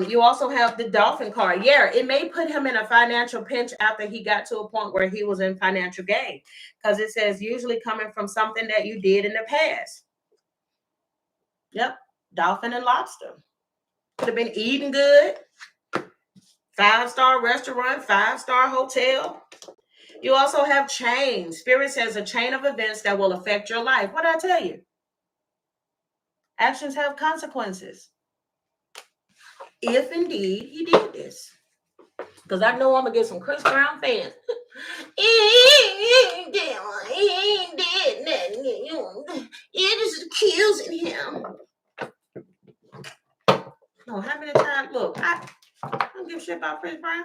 You also have the dolphin card. Yeah, it may put him in a financial pinch after he got to a point where he was in financial gain. Because it says usually coming from something that you did in the past. Yep, dolphin and lobster. Could have been eating good. 5-star restaurant, 5-star hotel. You also have chain. Spirit says a chain of events that will affect your life. What did I tell you? Actions have consequences. If indeed he did this. Because I know I'm going to get some Chris Brown fans. He ain't dead nothing. It is accusing him. No, how many times? Look, I don't give a shit about Chris Brown.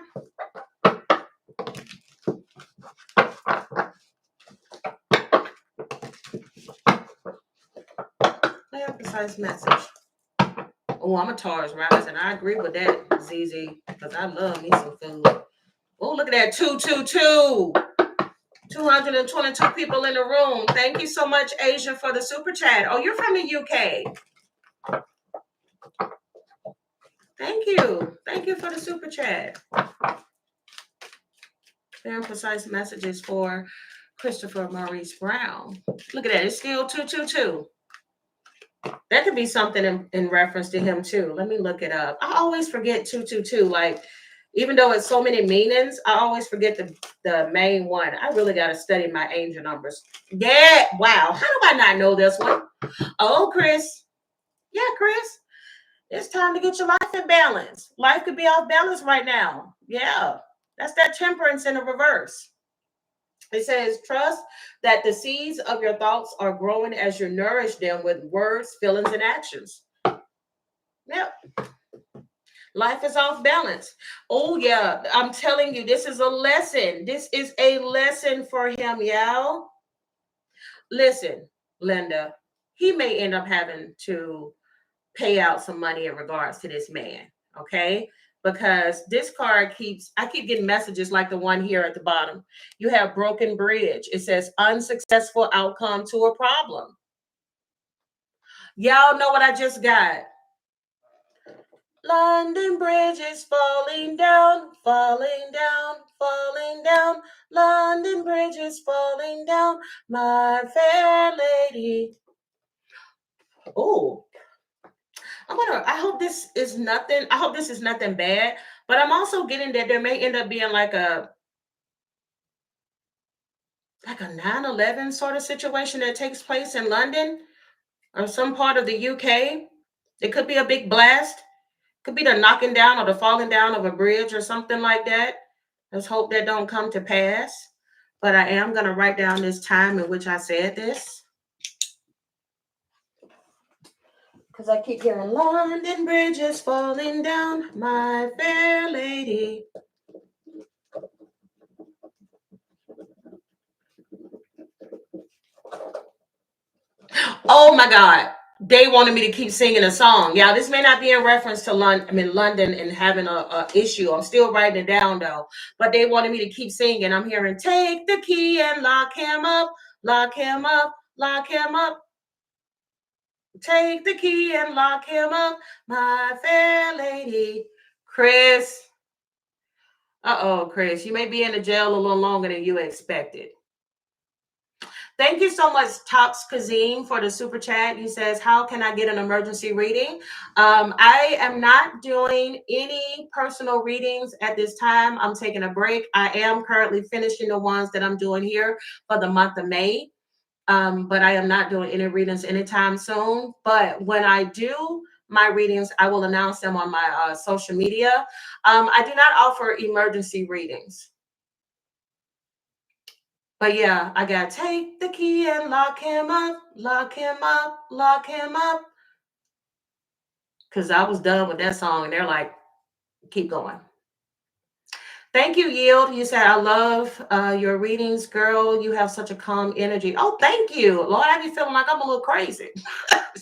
Clear, precise message. Oh, I'm a Taurus rising. I agree with that, ZZ, because I love me some food. Oh, look at that. 222. 222 people in the room. Thank you so much, Asia, for the super chat. Oh, you're from the UK. Thank you. Thank you for the super chat. Very precise messages for Christopher Maurice Brown. Look at that. It's still 222. That could be something in reference to him, too. Let me look it up. I always forget 222. Like, even though it's so many meanings, I always forget the main one. I really got to study my angel numbers. Yeah. Wow. How do I not know this one? Oh, Chris. Yeah, Chris. It's time to get your life in balance. Life could be off balance right now. Yeah. That's that temperance in the reverse. It says, trust that the seeds of your thoughts are growing as you nourish them with words, feelings, and actions. Yep. Life is off balance. Oh, yeah. I'm telling you, this is a lesson. This is a lesson for him, y'all. Listen, Linda, he may end up having to pay out some money in regards to this man, okay? Because this card I keep getting messages like the one here at the bottom. You have broken bridge. It says unsuccessful outcome to a problem. Y'all know what I just got. London Bridge is falling down, falling down, falling down. London Bridge is falling down, my fair lady. Oh, I hope this is nothing. I hope this is nothing bad, but I'm also getting that there may end up being like a 9/11 sort of situation that takes place in London or some part of the UK. It could be a big blast. Could be the knocking down or the falling down of a bridge or something like that. Let's hope that don't come to pass. But I am going to write down this time in which I said this. Because I keep hearing London Bridge is falling down, my fair lady. Oh my God. They wanted me to keep singing a song. Yeah, this may not be in reference to London and having a issue. I'm still writing it down though. But they wanted me to keep singing. I'm hearing, take the key and lock him up, lock him up, lock him up. Take the key and lock him up, my fair lady. Chris. Uh-oh, Chris. You may be in the jail a little longer than you expected. Thank you so much, Tops Kazim, for the super chat. He says, how can I get an emergency reading? I am not doing any personal readings at this time. I'm taking a break. I am currently finishing the ones that I'm doing here for the month of May. But I am not doing any readings anytime soon. But when I do my readings, I will announce them on my social media. I do not offer emergency readings. But yeah, I gotta take the key and lock him up, lock him up, lock him up. Because I was done with that song, and they're like, keep going. Thank you, Yield. You said, I love your readings, girl. You have such a calm energy. Oh, thank you. Lord, I be feeling like I'm a little crazy.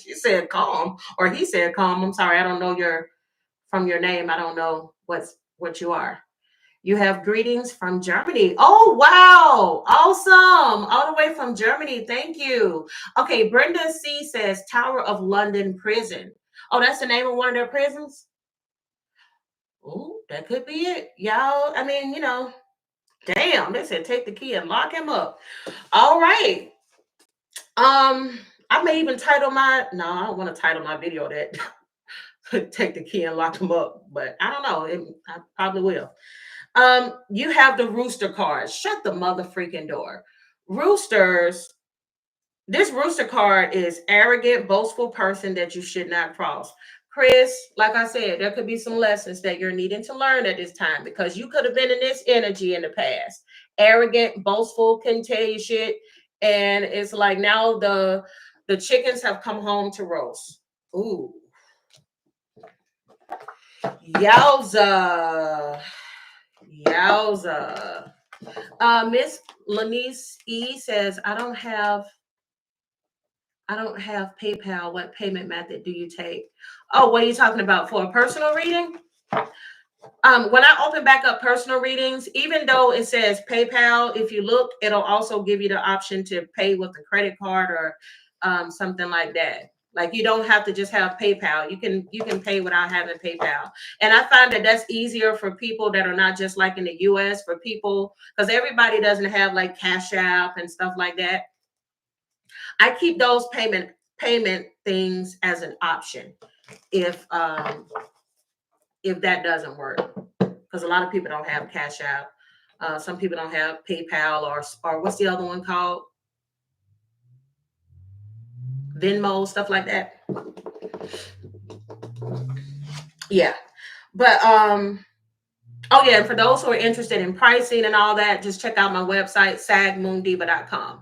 She said calm, or he said calm. I'm sorry, I don't know from your name. I don't know what you are. You have greetings from Germany. Oh, wow. Awesome. All the way from Germany. Thank you. Okay, Brenda C says Tower of London Prison. Oh, that's the name of one of their prisons? Oh, that could be it. Y'all, I mean, damn, they said take the key and lock him up. All right. I may even title I don't want to title my video that take the key and lock him up, but I don't know. I probably will. You have the rooster cards. Shut the mother freaking door. Roosters This rooster card is arrogant, boastful person that you should not cross. Chris, like I said, there could be some lessons that you're needing to learn at this time because you could have been in this energy in the past. Arrogant, boastful, can tell you shit. And it's like now the chickens have come home to roast. Ooh. Yowza. Yowza. Miss Lanice E says, I don't have PayPal. What payment method do you take? Oh, what are you talking about for a personal reading? When I open back up personal readings, even though it says PayPal, if you look, it'll also give you the option to pay with a credit card or something like that. Like you don't have to just have PayPal. You can pay without having PayPal. And I find that that's easier for people that are not just like in the US, for people because everybody doesn't have like Cash App and stuff like that. I keep those payment things as an option if if that doesn't work because a lot of people don't have Cash App. Some people don't have PayPal or what's the other one called? Venmo, stuff like that. Yeah. But oh yeah, and for those who are interested in pricing and all that, just check out my website, sagmoondiva.com.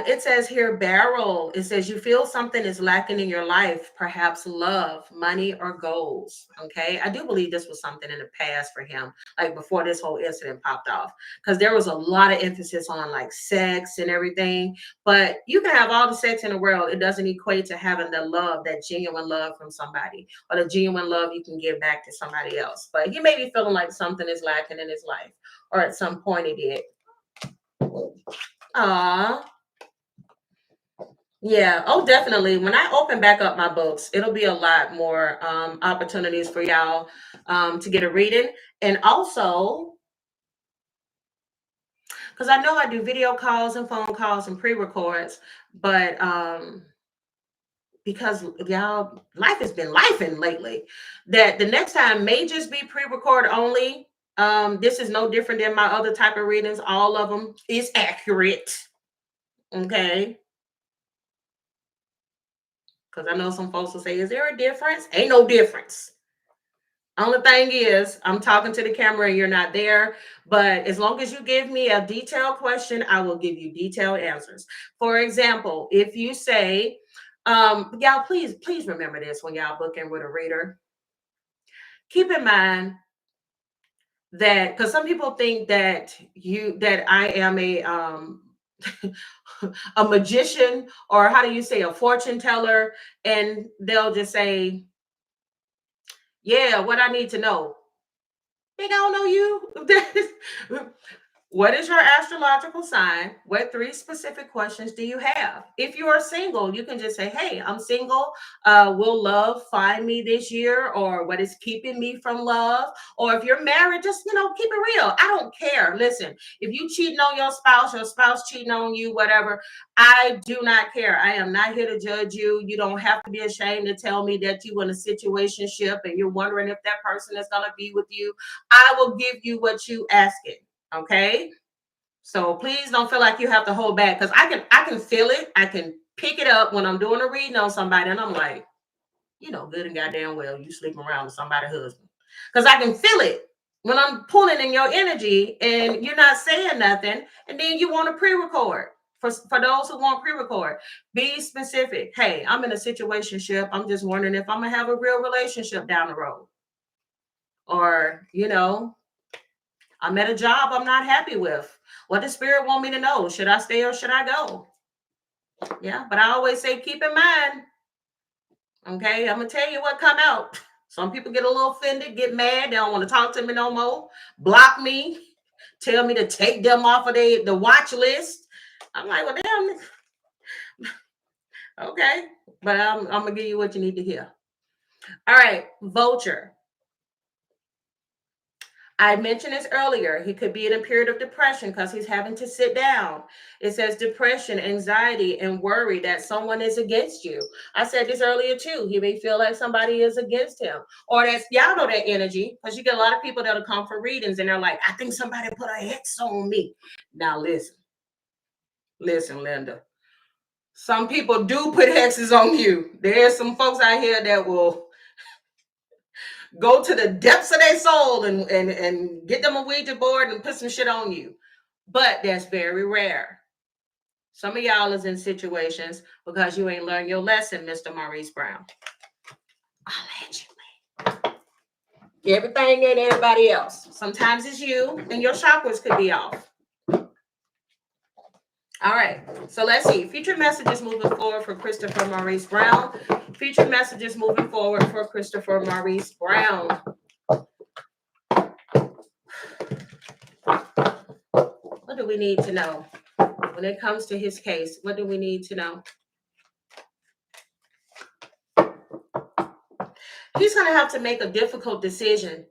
It says here, Barrel. It says you feel something is lacking in your life, perhaps love, money, or goals. Okay, I do believe this was something in the past for him, like before this whole incident popped off, because there was a lot of emphasis on like sex and everything. But you can have all the sex in the world; it doesn't equate to having the love, that genuine love from somebody, or the genuine love you can give back to somebody else. But he may be feeling like something is lacking in his life, or at some point it did. Ah. Yeah, oh, definitely. When I open back up my books, it'll be a lot more opportunities for y'all to get a reading. And also, because I know I do video calls and phone calls and pre-records, but because y'all, life has been lifing lately, that the next time may just be pre-record only. This is no different than my other type of readings. All of them is accurate. Okay. Because I know some folks will say, is there a difference? Ain't no difference. Only thing is, I'm talking to the camera and you're not there. But as long as you give me a detailed question, I will give you detailed answers. For example, if you say, y'all, please remember this when y'all booking with a reader. Keep in mind that because some people think that I am a magician, or how do you say, a fortune teller, and they'll just say, yeah, what I need to know. They don't know you. What is your astrological sign? What three specific questions do you have? If you are single, you can just say, hey, I'm single. Will love find me this year? Or what is keeping me from love? Or if you're married, just, keep it real. I don't care. Listen, if you cheating on your spouse cheating on you, whatever, I do not care. I am not here to judge you. You don't have to be ashamed to tell me that you in a situationship and you're wondering if that person is going to be with you. I will give you what you asking. Okay. So please don't feel like you have to hold back, because I can feel it. I can pick it up when I'm doing a reading on somebody, and I'm like, good and goddamn well you sleeping around with somebody's husband, because I can feel it when I'm pulling in your energy and you're not saying nothing, and then you want to pre-record. For those who want pre-record, be specific. Hey, I'm in a situationship. I'm just wondering if I'm gonna have a real relationship down the road, or I'm at a job I'm not happy with. What does spirit want me to know? Should I stay or should I go? Yeah, but I always say keep in mind. Okay, I'm gonna tell you what come out. Some people get a little offended, get mad, they don't want to talk to me no more, block me, tell me to take them off of the watch list. I'm like, well, damn, okay, but I'm gonna give you what you need to hear. All right, vulture. I mentioned this earlier. He could be in a period of depression because he's having to sit down. It says depression, anxiety, and worry that someone is against you. I said this earlier too. He may feel like somebody is against him. Or that's, y'all know that energy, because you get a lot of people that'll come for readings and they're like, I think somebody put a hex on me. Now listen. Listen, Linda. Some people do put hexes on you. There's some folks out here that will go to the depths of their soul and get them a Ouija board and put some shit on you. But that's very rare. Some of y'all is in situations because you ain't learned your lesson, Mr. Maurice Brown. Allegedly. Everything ain't everybody else. Sometimes it's you and your chakras could be off. All right, so let's see. Future messages moving forward for Christopher Maurice Brown. Future messages moving forward for Christopher Maurice Brown. What do we need to know when it comes to his case? What do we need to know? He's going to have to make a difficult decision.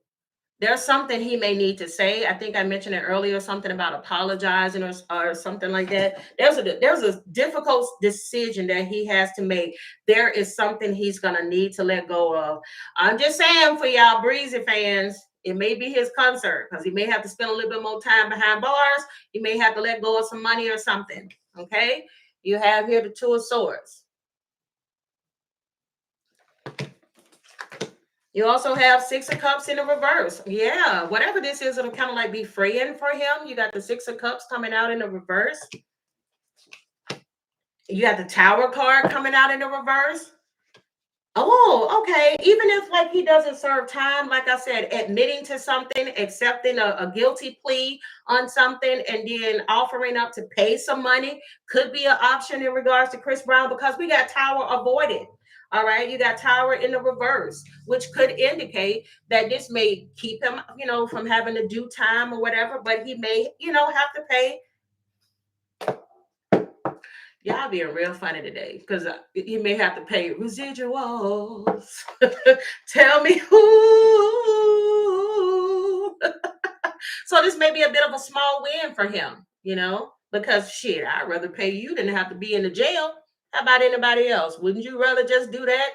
There's something he may need to say. I think I mentioned it earlier, something about apologizing or something like that. There's a difficult decision that he has to make. There is something he's going to need to let go of. I'm just saying for y'all Breezy fans, it may be his concert because he may have to spend a little bit more time behind bars. He may have to let go of some money or something. Okay? You have here the Two of Swords. You also have Six of Cups in the reverse. Yeah, whatever this is, it'll kind of like be freeing for him. You got the Six of Cups coming out in the reverse. You got the Tower card coming out in the reverse. Oh, okay. Even if like he doesn't serve time, like I said, admitting to something, accepting a guilty plea on something, and then offering up to pay some money could be an option in regards to Chris Brown because we got Tower avoided. All right, you got Tower in the reverse, which could indicate that this may keep him, from having to do time or whatever, but he may, have to pay. Y'all being real funny today because you may have to pay residuals. Tell me who. So this may be a bit of a small win for him, because shit, I'd rather pay you than have to be in the jail. How about anybody else? Wouldn't you rather just do that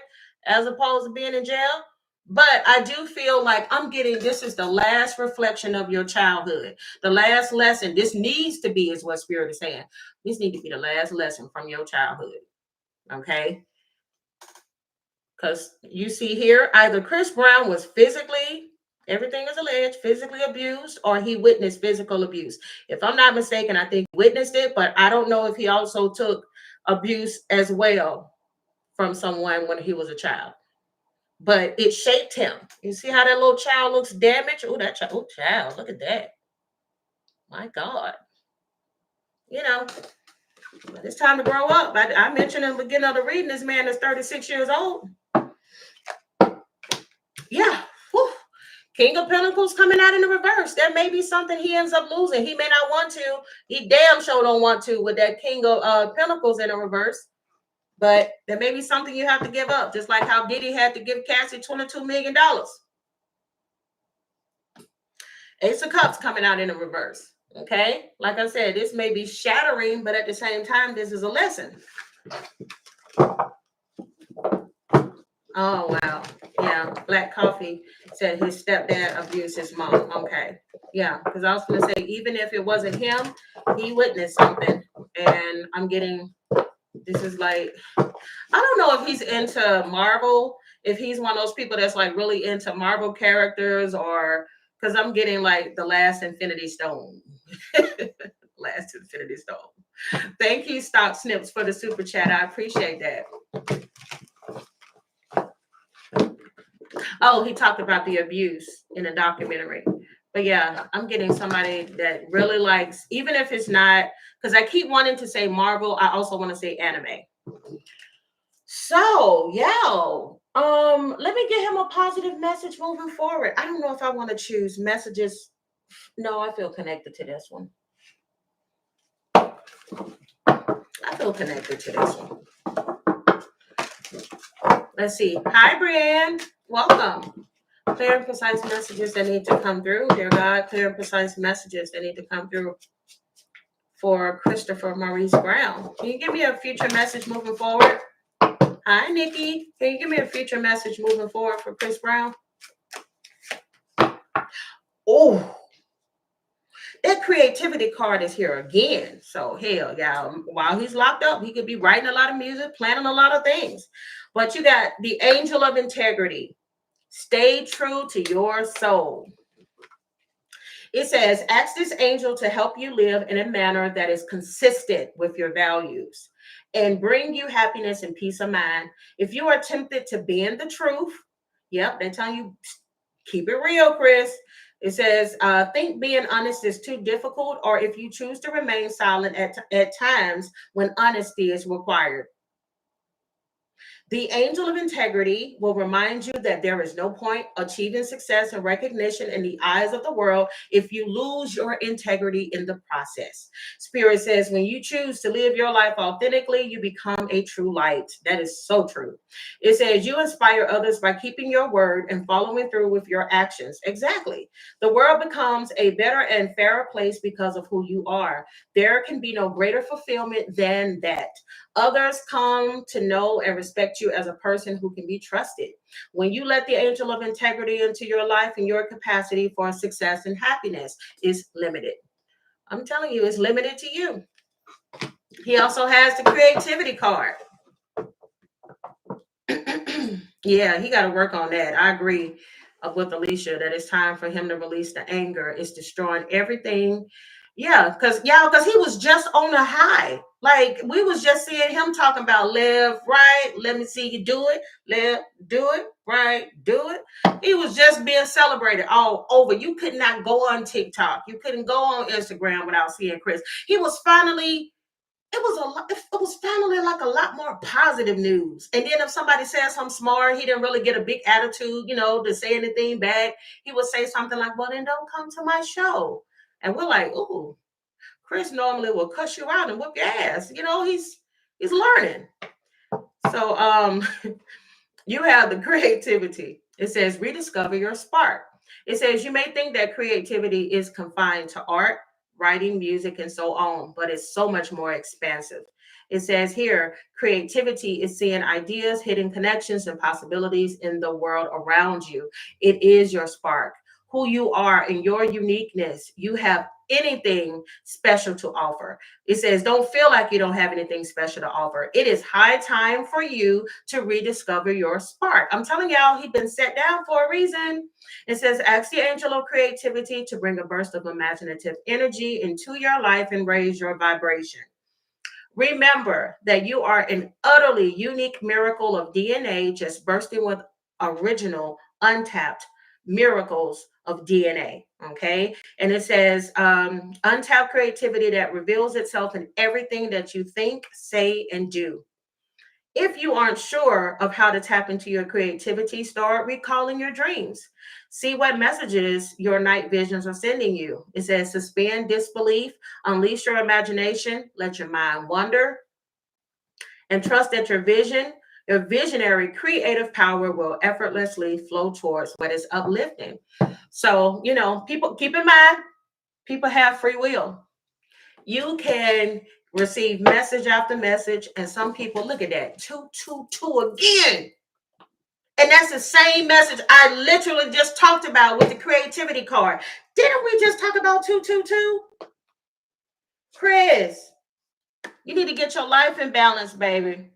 as opposed to being in jail? But I do feel like this is the last reflection of your childhood. The last lesson. This needs to be, is what Spirit is saying. This needs to be the last lesson from your childhood. Okay? Because you see here, either Chris Brown was everything is alleged, physically abused, or he witnessed physical abuse. If I'm not mistaken, I think he witnessed it, but I don't know if he also took abuse as well from someone when he was a child. But it shaped him. You see how that little child looks damaged? Oh, that child. Oh, child. Look at that. My God. It's time to grow up. I mentioned in the beginning of the reading, this man is 36 years old. Yeah. Whew. King of Pentacles coming out in the reverse. There may be something he ends up losing. He may not want to. He damn sure don't want to with that King of Pentacles in the reverse. But there may be something you have to give up, just like how Diddy had to give Cassie $22 million. Ace of Cups coming out in the reverse. Okay? Like I said, this may be shattering, but at the same time, this is a lesson. Oh, wow. Yeah. Black Coffee said his stepdad abused his mom. Okay. Yeah. Because I was going to say, even if it wasn't him, he witnessed something. And I'm getting, this is like, I don't know if he's into Marvel, if he's one of those people that's like really into Marvel characters, or because I'm getting like the last Infinity Stone. Last Infinity Stone. Thank you, Stock Snips, for the super chat. I appreciate that. Oh, he talked about the abuse in a documentary. But yeah, I'm getting somebody that really likes, even if it's not, because I keep wanting to say Marvel, I also want to say anime. So yeah, let me get him a positive message moving forward. I don't know if I want to choose messages. No, I feel connected to this one. I feel connected to this one. Let's see. Hi, Brian. Welcome. Clear and precise messages that need to come through. Dear God, clear and precise messages that need to come through for Christopher Maurice Brown. Can you give me a future message moving forward? Hi, Nikki. Can you give me a future message moving forward for Chris Brown? Oh, That creativity card is here again. So hell, y'all, while he's locked up, he could be writing a lot of music, planning a lot of things. But you got the angel of integrity. Stay true to your soul. It says, ask this angel to help you live in a manner that is consistent with your values and bring you happiness and peace of mind. If you are tempted to bend the truth, yep, they're telling you, keep it real, Chris. It says, think being honest is too difficult, or if you choose to remain silent at times when honesty is required. The angel of integrity will remind you that there is no point achieving success and recognition in the eyes of the world if you lose your integrity in the process. Spirit says when you choose to live your life authentically, you become a true light. That is so true. It says you inspire others by keeping your word and following through with your actions. Exactly. The world becomes a better and fairer place because of who you are. There can be no greater fulfillment than that. Others come to know and respect you as a person who can be trusted. When you let the angel of integrity into your life, and your capacity for success and happiness is limited. I'm telling you, it's limited to you. He also has the creativity card. Yeah, he got to work on that. I agree with Alicia that it's time for him to release the anger. It's destroying everything. Yeah, because he was just on a high. Like we was just seeing him talking about live right. Let me see you do it. Live, do it right, do it. He was just being celebrated all over. You could not go on TikTok. You couldn't go on Instagram without seeing Chris. He was finally it was finally like a lot more positive news. And then if somebody says something smart, he didn't really get a big attitude, to say anything back. He would say something like, well, then don't come to my show. And we're like, ooh, Chris normally will cuss you out and whoop your ass. He's learning. So you have the creativity. It says rediscover your spark. It says you may think that creativity is confined to art, writing, music, and so on, but it's so much more expansive. It says here, creativity is seeing ideas, hidden connections, and possibilities in the world around you. It is your spark, who you are in your uniqueness. You have anything special to offer. It says, don't feel like you don't have anything special to offer. It is high time for you to rediscover your spark. I'm telling y'all, he's been set down for a reason. It says, ask the angel of creativity to bring a burst of imaginative energy into your life and raise your vibration. Remember that you are an utterly unique miracle of DNA just bursting with original, untapped miracles of DNA. Okay. And it says untapped creativity that reveals itself in everything that you think, say, and do. If you aren't sure of how to tap into your creativity, start recalling your dreams. See what messages your night visions are sending you. It says suspend disbelief, unleash your imagination, let your mind wander, and trust that your visionary creative power will effortlessly flow towards what is uplifting. So, people keep in mind, people have free will. You can receive message after message, and some people look at that 222 again. And that's the same message I literally just talked about with the creativity card. Didn't we just talk about 222? Chris, you need to get your life in balance, baby.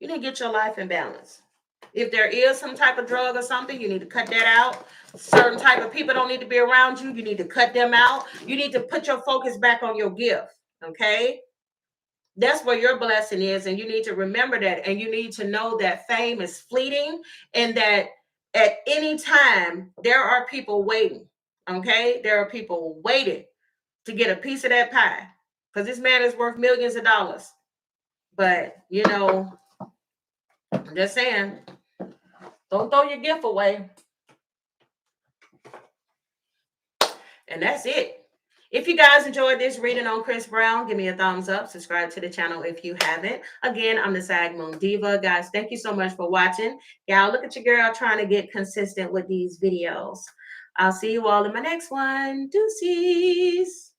You need to get your life in balance. If there is some type of drug or something, you need to cut that out. Certain type of people don't need to be around you. You need to cut them out. You need to put your focus back on your gift. Okay? That's where your blessing is. And you need to remember that. And you need to know that fame is fleeting and that at any time, there are people waiting. Okay? There are people waiting to get a piece of that pie. Because this man is worth millions of dollars. But, I'm just saying, don't throw your gift away. And that's it. If you guys enjoyed this reading on Chris Brown, give me a thumbs up. Subscribe to the channel if you haven't. Again, I'm the Sag Moon Diva. Guys, thank you so much for watching. Y'all, look at your girl trying to get consistent with these videos. I'll see you all in my next one. Deuces.